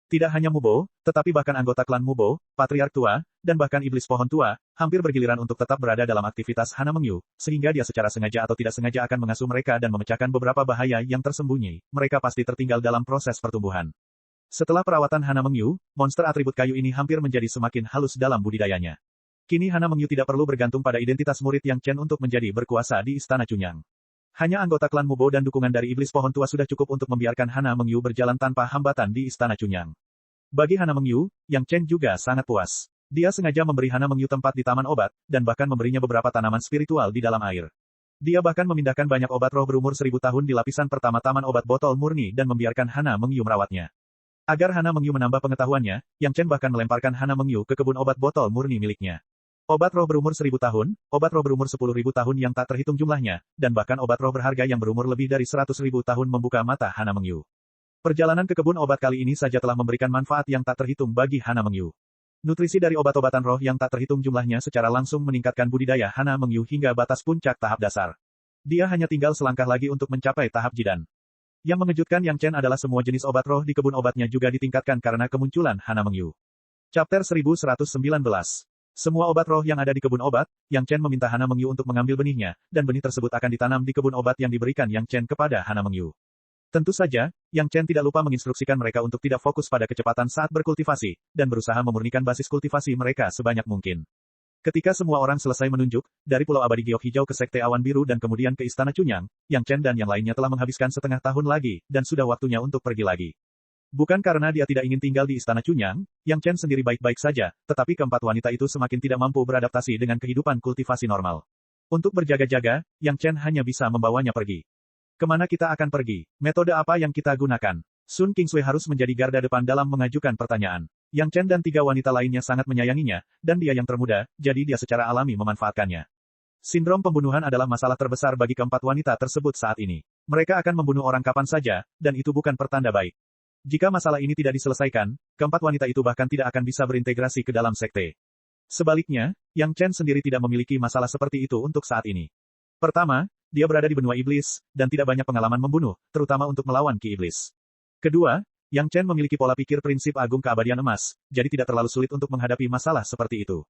Tidak hanya Mubo, tetapi bahkan anggota klan Mubo, Patriark Tua, dan bahkan Iblis Pohon Tua, hampir bergiliran untuk tetap berada dalam aktivitas Hana Mengyu, sehingga dia secara sengaja atau tidak sengaja akan mengasuh mereka dan memecahkan beberapa bahaya yang tersembunyi. Mereka pasti tertinggal dalam proses pertumbuhan. Setelah perawatan Hana Mengyu, monster atribut kayu ini hampir menjadi semakin halus dalam budidayanya. Kini Hana Mengyu tidak perlu bergantung pada identitas murid Yang Chen untuk menjadi berkuasa di Istana Cunyang. Hanya anggota klan Mubo dan dukungan dari Iblis Pohon Tua sudah cukup untuk membiarkan Hana Mengyu berjalan tanpa hambatan di Istana Cunyang. Bagi Hana Mengyu, Yang Chen juga sangat puas. Dia sengaja memberi Hana Mengyu tempat di taman obat, dan bahkan memberinya beberapa tanaman spiritual di dalam air. Dia bahkan memindahkan banyak obat roh berumur 1000 tahun di lapisan pertama taman obat botol murni dan membiarkan Hana Mengyu merawatnya. Agar Hana Mengyu menambah pengetahuannya, Yang Chen bahkan melemparkan Hana Mengyu ke kebun obat botol murni miliknya. Obat roh berumur 1000 tahun, obat roh berumur 10.000 tahun yang tak terhitung jumlahnya, dan bahkan obat roh berharga yang berumur lebih dari 100.000 tahun membuka mata Hana Mengyu. Perjalanan ke kebun obat kali ini saja telah memberikan manfaat yang tak terhitung bagi Hana Mengyu. Nutrisi dari obat-obatan roh yang tak terhitung jumlahnya secara langsung meningkatkan budidaya Hana Mengyu hingga batas puncak tahap dasar. Dia hanya tinggal selangkah lagi untuk mencapai tahap Jidan. Yang mengejutkan Yang Chen adalah semua jenis obat roh di kebun obatnya juga ditingkatkan karena kemunculan Hana Mengyu. Chapter 1119. Semua obat roh yang ada di kebun obat, Yang Chen meminta Hana Mengyu untuk mengambil benihnya, dan benih tersebut akan ditanam di kebun obat yang diberikan Yang Chen kepada Hana Mengyu. Tentu saja, Yang Chen tidak lupa menginstruksikan mereka untuk tidak fokus pada kecepatan saat berkultivasi, dan berusaha memurnikan basis kultivasi mereka sebanyak mungkin. Ketika semua orang selesai menunjuk, dari Pulau Abadi Giok Hijau ke Sekte Awan Biru dan kemudian ke Istana Cunyang, Yang Chen dan yang lainnya telah menghabiskan setengah tahun lagi, dan sudah waktunya untuk pergi lagi. Bukan karena dia tidak ingin tinggal di Istana Cunyang, Yang Chen sendiri baik-baik saja, tetapi keempat wanita itu semakin tidak mampu beradaptasi dengan kehidupan kultivasi normal. Untuk berjaga-jaga, Yang Chen hanya bisa membawanya pergi. Kemana kita akan pergi? Metode apa yang kita gunakan? Sun Qingsui harus menjadi garda depan dalam mengajukan pertanyaan. Yang Chen dan tiga wanita lainnya sangat menyayanginya, dan dia yang termuda, jadi dia secara alami memanfaatkannya. Sindrom pembunuhan adalah masalah terbesar bagi keempat wanita tersebut saat ini. Mereka akan membunuh orang kapan saja, dan itu bukan pertanda baik. Jika masalah ini tidak diselesaikan, keempat wanita itu bahkan tidak akan bisa berintegrasi ke dalam sekte. Sebaliknya, Yang Chen sendiri tidak memiliki masalah seperti itu untuk saat ini. Pertama, dia berada di benua iblis, dan tidak banyak pengalaman membunuh, terutama untuk melawan Ki Iblis. Kedua, Yang Chen memiliki pola pikir prinsip agung keabadian emas, jadi tidak terlalu sulit untuk menghadapi masalah seperti itu.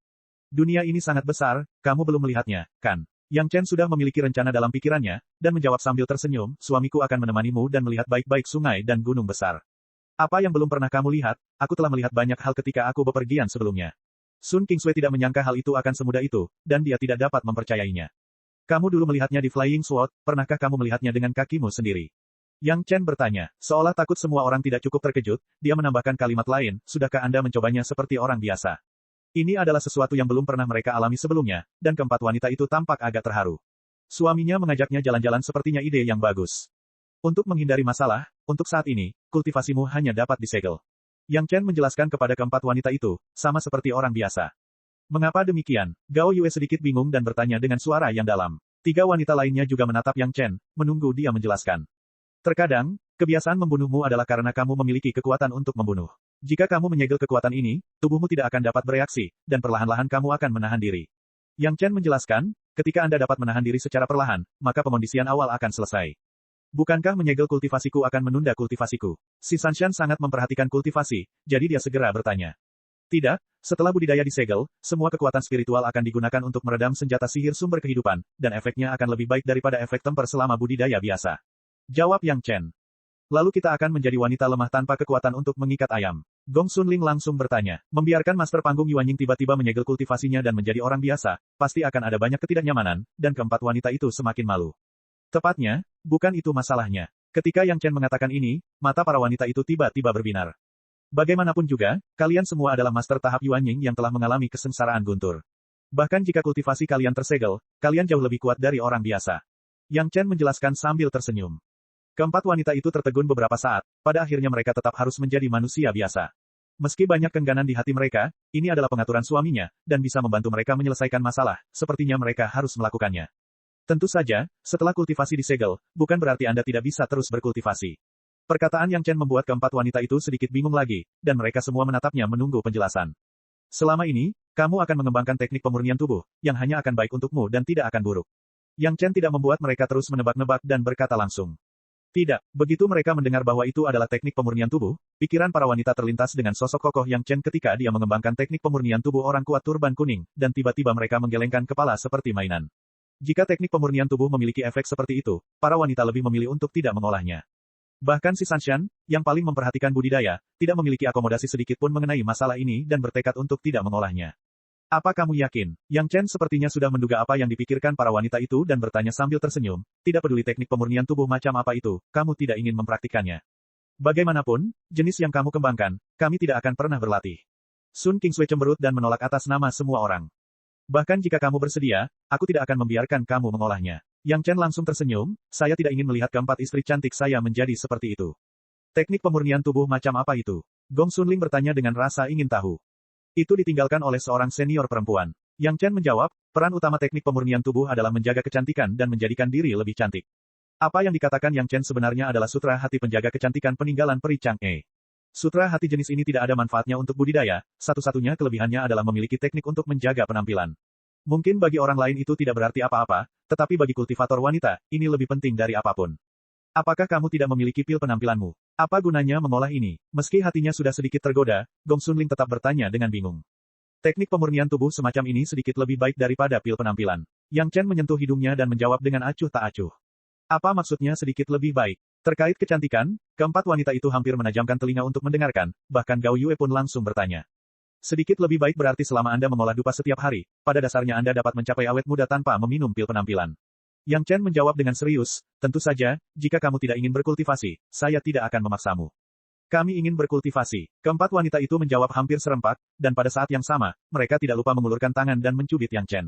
Dunia ini sangat besar, kamu belum melihatnya, kan? Yang Chen sudah memiliki rencana dalam pikirannya, dan menjawab sambil tersenyum, suamiku akan menemanimu dan melihat baik-baik sungai dan gunung besar. Apa yang belum pernah kamu lihat, aku telah melihat banyak hal ketika aku bepergian sebelumnya. Sun Qingsui tidak menyangka hal itu akan semudah itu, dan dia tidak dapat mempercayainya. Kamu dulu melihatnya di Flying Sword, pernahkah kamu melihatnya dengan kakimu sendiri? Yang Chen bertanya, seolah takut semua orang tidak cukup terkejut, dia menambahkan kalimat lain, sudahkah Anda mencobanya seperti orang biasa? Ini adalah sesuatu yang belum pernah mereka alami sebelumnya, dan keempat wanita itu tampak agak terharu. Suaminya mengajaknya jalan-jalan sepertinya ide yang bagus. Untuk menghindari masalah, untuk saat ini, kultivasimu hanya dapat disegel. Yang Chen menjelaskan kepada keempat wanita itu, sama seperti orang biasa. Mengapa demikian? Gao Yue sedikit bingung dan bertanya dengan suara yang dalam. 3 wanita lainnya juga menatap Yang Chen, menunggu dia menjelaskan. Terkadang, kebiasaan membunuhmu adalah karena kamu memiliki kekuatan untuk membunuh. Jika kamu menyegel kekuatan ini, tubuhmu tidak akan dapat bereaksi, dan perlahan-lahan kamu akan menahan diri. Yang Chen menjelaskan, ketika Anda dapat menahan diri secara perlahan, maka pemondisian awal akan selesai. Bukankah menyegel kultivasiku akan menunda kultivasiku? Si Sanshan sangat memperhatikan kultivasi, jadi dia segera bertanya. Tidak, setelah budidaya disegel, semua kekuatan spiritual akan digunakan untuk meredam senjata sihir sumber kehidupan, dan efeknya akan lebih baik daripada efek temper selama budidaya biasa. Jawab Yang Chen. Lalu kita akan menjadi wanita lemah tanpa kekuatan untuk mengikat ayam. Gong Sunling langsung bertanya, membiarkan master panggung Yuanying tiba-tiba menyegel kultivasinya dan menjadi orang biasa, pasti akan ada banyak ketidaknyamanan, dan keempat wanita itu semakin malu. Tepatnya, bukan itu masalahnya. Ketika Yang Chen mengatakan ini, mata para wanita itu tiba-tiba berbinar. Bagaimanapun juga, kalian semua adalah master tahap Yuanying yang telah mengalami kesengsaraan guntur. Bahkan jika kultivasi kalian tersegel, kalian jauh lebih kuat dari orang biasa. Yang Chen menjelaskan sambil tersenyum. Keempat wanita itu tertegun beberapa saat, pada akhirnya mereka tetap harus menjadi manusia biasa. Meski banyak kengganan di hati mereka, ini adalah pengaturan suaminya, dan bisa membantu mereka menyelesaikan masalah, sepertinya mereka harus melakukannya. Tentu saja, setelah kultivasi disegel, bukan berarti Anda tidak bisa terus berkultivasi. Perkataan Yang Chen membuat keempat wanita itu sedikit bingung lagi, dan mereka semua menatapnya menunggu penjelasan. Selama ini, kamu akan mengembangkan teknik pemurnian tubuh, yang hanya akan baik untukmu dan tidak akan buruk. Yang Chen tidak membuat mereka terus menebak-nebak dan berkata langsung. Tidak, begitu mereka mendengar bahwa itu adalah teknik pemurnian tubuh, pikiran para wanita terlintas dengan sosok kokoh Yang Chen ketika dia mengembangkan teknik pemurnian tubuh orang kuat turban kuning, dan tiba-tiba mereka menggelengkan kepala seperti mainan. Jika teknik pemurnian tubuh memiliki efek seperti itu, para wanita lebih memilih untuk tidak mengolahnya. Bahkan si Sanshan, yang paling memperhatikan budidaya, tidak memiliki akomodasi sedikit pun mengenai masalah ini dan bertekad untuk tidak mengolahnya. Apa kamu yakin? Yang Chen sepertinya sudah menduga apa yang dipikirkan para wanita itu dan bertanya sambil tersenyum, tidak peduli teknik pemurnian tubuh macam apa itu, kamu tidak ingin mempraktikannya. Bagaimanapun, jenis yang kamu kembangkan, kami tidak akan pernah berlatih. Sun Qingsui cemberut dan menolak atas nama semua orang. Bahkan jika kamu bersedia, aku tidak akan membiarkan kamu mengolahnya. Yang Chen langsung tersenyum, saya tidak ingin melihat keempat istri cantik saya menjadi seperti itu. Teknik pemurnian tubuh macam apa itu? Gong Sunling bertanya dengan rasa ingin tahu. Itu ditinggalkan oleh seorang senior perempuan. Yang Chen menjawab, peran utama teknik pemurnian tubuh adalah menjaga kecantikan dan menjadikan diri lebih cantik. Apa yang dikatakan Yang Chen sebenarnya adalah sutra hati penjaga kecantikan peninggalan peri Chang'e. Sutra hati jenis ini tidak ada manfaatnya untuk budidaya, satu-satunya kelebihannya adalah memiliki teknik untuk menjaga penampilan. Mungkin bagi orang lain itu tidak berarti apa-apa, tetapi bagi kultivator wanita, ini lebih penting dari apapun. Apakah kamu tidak memiliki pil penampilanmu? Apa gunanya mengolah ini? Meski hatinya sudah sedikit tergoda, Gong Sunling tetap bertanya dengan bingung. Teknik pemurnian tubuh semacam ini sedikit lebih baik daripada pil penampilan. Yang Chen menyentuh hidungnya dan menjawab dengan acuh tak acuh. Apa maksudnya sedikit lebih baik? Terkait kecantikan, keempat wanita itu hampir menajamkan telinga untuk mendengarkan, bahkan Gao Yue pun langsung bertanya. Sedikit lebih baik berarti selama Anda mengolah dupa setiap hari, pada dasarnya Anda dapat mencapai awet muda tanpa meminum pil penampilan. Yang Chen menjawab dengan serius, tentu saja, jika kamu tidak ingin berkultivasi, saya tidak akan memaksamu. Kami ingin berkultivasi. Keempat wanita itu menjawab hampir serempak, dan pada saat yang sama, mereka tidak lupa mengulurkan tangan dan mencubit Yang Chen.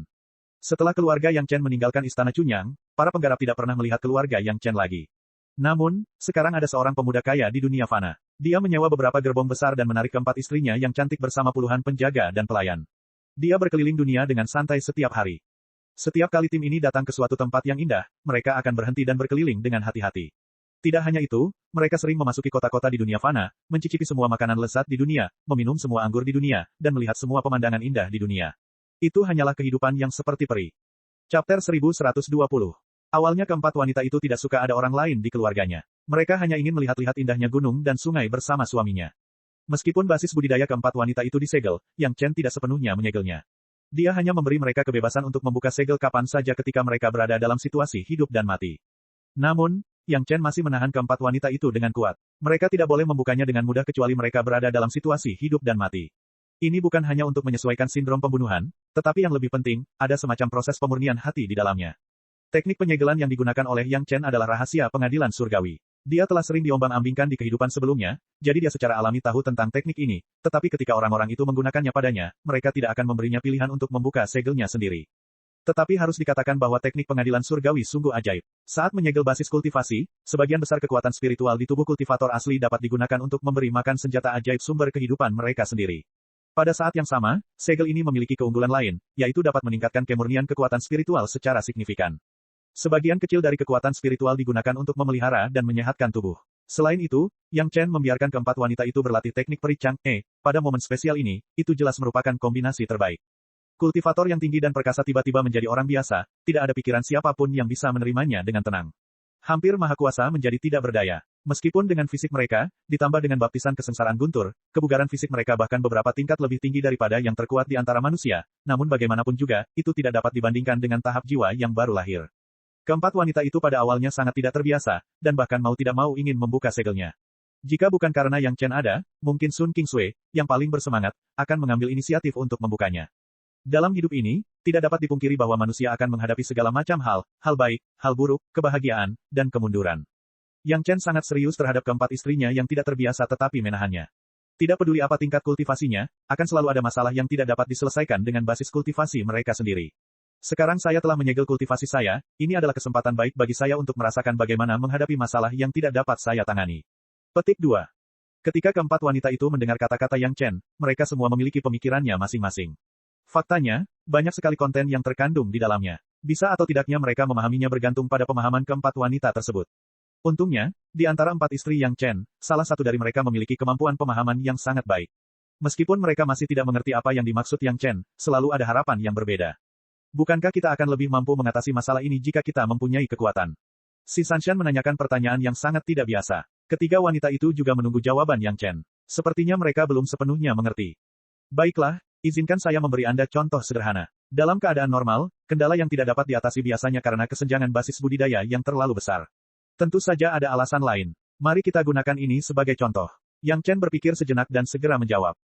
Setelah keluarga Yang Chen meninggalkan istana Chunyang, para penggarap tidak pernah melihat keluarga Yang Chen lagi. Namun, sekarang ada seorang pemuda kaya di dunia fana. Dia menyewa beberapa gerbong besar dan menarik keempat istrinya yang cantik bersama puluhan penjaga dan pelayan. Dia berkeliling dunia dengan santai setiap hari. Setiap kali tim ini datang ke suatu tempat yang indah, mereka akan berhenti dan berkeliling dengan hati-hati. Tidak hanya itu, mereka sering memasuki kota-kota di dunia fana, mencicipi semua makanan lezat di dunia, meminum semua anggur di dunia, dan melihat semua pemandangan indah di dunia. Itu hanyalah kehidupan yang seperti peri. Chapter 1120. Awalnya keempat wanita itu tidak suka ada orang lain di keluarganya. Mereka hanya ingin melihat-lihat indahnya gunung dan sungai bersama suaminya. Meskipun basis budidaya keempat wanita itu disegel, Yang Chen tidak sepenuhnya menyegelnya. Dia hanya memberi mereka kebebasan untuk membuka segel kapan saja ketika mereka berada dalam situasi hidup dan mati. Namun, Yang Chen masih menahan keempat wanita itu dengan kuat. Mereka tidak boleh membukanya dengan mudah kecuali mereka berada dalam situasi hidup dan mati. Ini bukan hanya untuk menyesuaikan sindrom pembunuhan, tetapi yang lebih penting, ada semacam proses pemurnian hati di dalamnya. Teknik penyegelan yang digunakan oleh Yang Chen adalah rahasia pengadilan surgawi. Dia telah sering diombang-ambingkan di kehidupan sebelumnya, jadi dia secara alami tahu tentang teknik ini, tetapi ketika orang-orang itu menggunakannya padanya, mereka tidak akan memberinya pilihan untuk membuka segelnya sendiri. Tetapi harus dikatakan bahwa teknik pengadilan surgawi sungguh ajaib. Saat menyegel basis kultivasi, sebagian besar kekuatan spiritual di tubuh kultivator asli dapat digunakan untuk memberi makan senjata ajaib sumber kehidupan mereka sendiri. Pada saat yang sama, segel ini memiliki keunggulan lain, yaitu dapat meningkatkan kemurnian kekuatan spiritual secara signifikan. Sebagian kecil dari kekuatan spiritual digunakan untuk memelihara dan menyehatkan tubuh. Selain itu, Yang Chen membiarkan keempat wanita itu berlatih teknik peri Chang'e. Pada momen spesial ini, itu jelas merupakan kombinasi terbaik. Kultivator yang tinggi dan perkasa tiba-tiba menjadi orang biasa, tidak ada pikiran siapapun yang bisa menerimanya dengan tenang. Hampir maha kuasa menjadi tidak berdaya. Meskipun dengan fisik mereka, ditambah dengan baptisan kesengsaraan guntur, kebugaran fisik mereka bahkan beberapa tingkat lebih tinggi daripada yang terkuat di antara manusia, namun bagaimanapun juga, itu tidak dapat dibandingkan dengan tahap jiwa yang baru lahir. Keempat wanita itu pada awalnya sangat tidak terbiasa, dan bahkan mau tidak mau ingin membuka segelnya. Jika bukan karena Yang Chen ada, mungkin Sun Qingsui, yang paling bersemangat, akan mengambil inisiatif untuk membukanya. Dalam hidup ini, tidak dapat dipungkiri bahwa manusia akan menghadapi segala macam hal baik, hal buruk, kebahagiaan, dan kemunduran. Yang Chen sangat serius terhadap keempat istrinya yang tidak terbiasa tetapi menahannya. Tidak peduli apa tingkat kultivasinya, akan selalu ada masalah yang tidak dapat diselesaikan dengan basis kultivasi mereka sendiri. Sekarang saya telah menyegel kultivasi saya, ini adalah kesempatan baik bagi saya untuk merasakan bagaimana menghadapi masalah yang tidak dapat saya tangani. Petik 2. Ketika keempat wanita itu mendengar kata-kata Yang Chen, mereka semua memiliki pemikirannya masing-masing. Faktanya, banyak sekali konten yang terkandung di dalamnya. Bisa atau tidaknya mereka memahaminya bergantung pada pemahaman keempat wanita tersebut. Untungnya, di antara empat istri Yang Chen, salah satu dari mereka memiliki kemampuan pemahaman yang sangat baik. Meskipun mereka masih tidak mengerti apa yang dimaksud Yang Chen, selalu ada harapan yang berbeda. Bukankah kita akan lebih mampu mengatasi masalah ini jika kita mempunyai kekuatan? Si Sanshan menanyakan pertanyaan yang sangat tidak biasa. Ketiga wanita itu juga menunggu jawaban Yang Chen. Sepertinya mereka belum sepenuhnya mengerti. Baiklah, izinkan saya memberi Anda contoh sederhana. Dalam keadaan normal, kendala yang tidak dapat diatasi biasanya karena kesenjangan basis budidaya yang terlalu besar. Tentu saja ada alasan lain. Mari kita gunakan ini sebagai contoh. Yang Chen berpikir sejenak dan segera menjawab.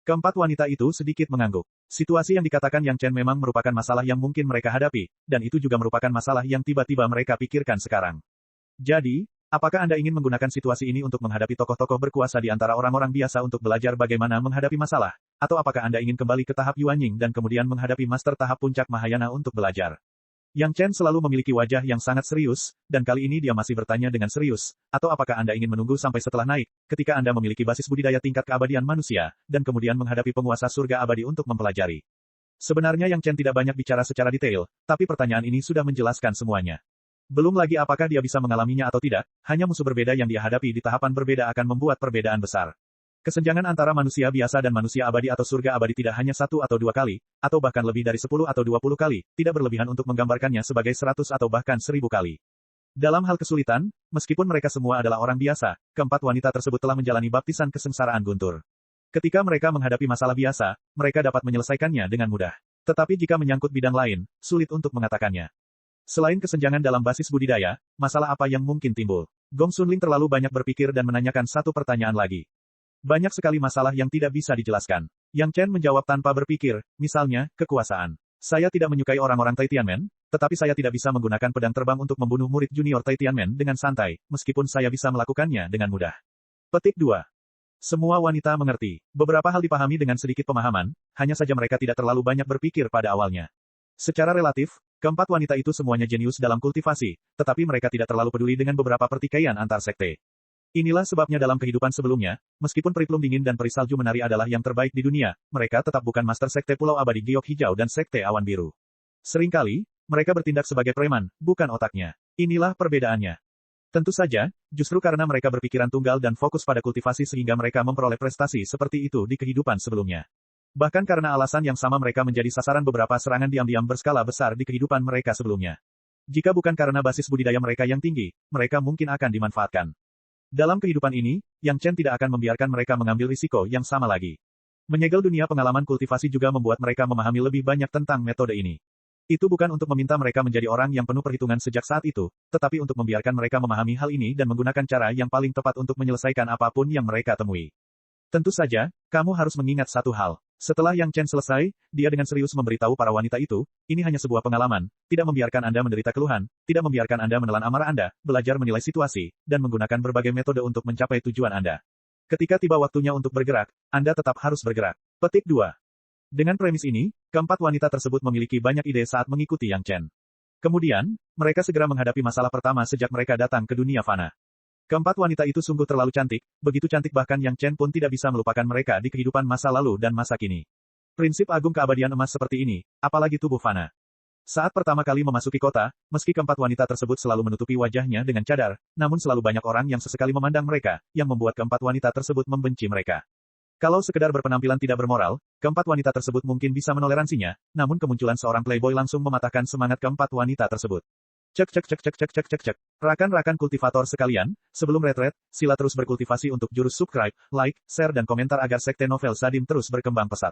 Keempat wanita itu sedikit mengangguk. Situasi yang dikatakan Yang Chen memang merupakan masalah yang mungkin mereka hadapi, dan itu juga merupakan masalah yang tiba-tiba mereka pikirkan sekarang. Jadi, apakah Anda ingin menggunakan situasi ini untuk menghadapi tokoh-tokoh berkuasa di antara orang-orang biasa untuk belajar bagaimana menghadapi masalah? Atau apakah Anda ingin kembali ke tahap Yuanying dan kemudian menghadapi master tahap puncak Mahayana untuk belajar? Yang Chen selalu memiliki wajah yang sangat serius, dan kali ini dia masih bertanya dengan serius. Atau apakah Anda ingin menunggu sampai setelah naik, ketika Anda memiliki basis budidaya tingkat keabadian manusia, dan kemudian menghadapi penguasa surga abadi untuk mempelajari? Sebenarnya Yang Chen tidak banyak bicara secara detail, tapi pertanyaan ini sudah menjelaskan semuanya. Belum lagi apakah dia bisa mengalaminya atau tidak, hanya musuh berbeda yang dia hadapi di tahapan berbeda akan membuat perbedaan besar. Kesenjangan antara manusia biasa dan manusia abadi atau surga abadi tidak hanya 1 atau 2 kali, atau bahkan lebih dari 10 atau 20 kali, tidak berlebihan untuk menggambarkannya sebagai 100 atau bahkan 1000 kali. Dalam hal kesulitan, meskipun mereka semua adalah orang biasa, keempat wanita tersebut telah menjalani baptisan kesengsaraan guntur. Ketika mereka menghadapi masalah biasa, mereka dapat menyelesaikannya dengan mudah. Tetapi jika menyangkut bidang lain, sulit untuk mengatakannya. Selain kesenjangan dalam basis budidaya, masalah apa yang mungkin timbul? Gong Sunling terlalu banyak berpikir dan menanyakan satu pertanyaan lagi. Banyak sekali masalah yang tidak bisa dijelaskan. Yang Chen menjawab tanpa berpikir, misalnya, kekuasaan. Saya tidak menyukai orang-orang Tai Tianmen, tetapi saya tidak bisa menggunakan pedang terbang untuk membunuh murid junior Tai Tianmen dengan santai, meskipun saya bisa melakukannya dengan mudah. Petik 2. Semua wanita mengerti. Beberapa hal dipahami dengan sedikit pemahaman, hanya saja mereka tidak terlalu banyak berpikir pada awalnya. Secara relatif, keempat wanita itu semuanya jenius dalam kultivasi, tetapi mereka tidak terlalu peduli dengan beberapa pertikaian antar sekte. Inilah sebabnya dalam kehidupan sebelumnya, meskipun peri plum dingin dan peri salju menari adalah yang terbaik di dunia, mereka tetap bukan master sekte Pulau Abadi Giok Hijau dan sekte Awan Biru. Seringkali, mereka bertindak sebagai preman, bukan otaknya. Inilah perbedaannya. Tentu saja, justru karena mereka berpikiran tunggal dan fokus pada kultivasi sehingga mereka memperoleh prestasi seperti itu di kehidupan sebelumnya. Bahkan karena alasan yang sama mereka menjadi sasaran beberapa serangan diam-diam berskala besar di kehidupan mereka sebelumnya. Jika bukan karena basis budidaya mereka yang tinggi, mereka mungkin akan dimanfaatkan. Dalam kehidupan ini, Yang Chen tidak akan membiarkan mereka mengambil risiko yang sama lagi. Menyegel dunia pengalaman kultivasi juga membuat mereka memahami lebih banyak tentang metode ini. Itu bukan untuk meminta mereka menjadi orang yang penuh perhitungan sejak saat itu, tetapi untuk membiarkan mereka memahami hal ini dan menggunakan cara yang paling tepat untuk menyelesaikan apapun yang mereka temui. Tentu saja, kamu harus mengingat satu hal. Setelah Yang Chen selesai, dia dengan serius memberitahu para wanita itu, ini hanya sebuah pengalaman, tidak membiarkan Anda menderita keluhan, tidak membiarkan Anda menelan amarah Anda, belajar menilai situasi, dan menggunakan berbagai metode untuk mencapai tujuan Anda. Ketika tiba waktunya untuk bergerak, Anda tetap harus bergerak. Petik 2. Dengan premis ini, keempat wanita tersebut memiliki banyak ide saat mengikuti Yang Chen. Kemudian, mereka segera menghadapi masalah pertama sejak mereka datang ke dunia fana. Keempat wanita itu sungguh terlalu cantik, begitu cantik bahkan Yang Chen pun tidak bisa melupakan mereka di kehidupan masa lalu dan masa kini. Prinsip agung keabadian emas seperti ini, apalagi tubuh fana. Saat pertama kali memasuki kota, meski keempat wanita tersebut selalu menutupi wajahnya dengan cadar, namun selalu banyak orang yang sesekali memandang mereka, yang membuat keempat wanita tersebut membenci mereka. Kalau sekedar berpenampilan tidak bermoral, keempat wanita tersebut mungkin bisa menoleransinya, namun kemunculan seorang playboy langsung mematahkan semangat keempat wanita tersebut. Cek cek cek cek cek cek cek cek. Rakan-rakan kultivator sekalian, sebelum retret, sila terus berkultivasi untuk jurus subscribe, like, share dan komentar agar sekte novel Sadim terus berkembang pesat.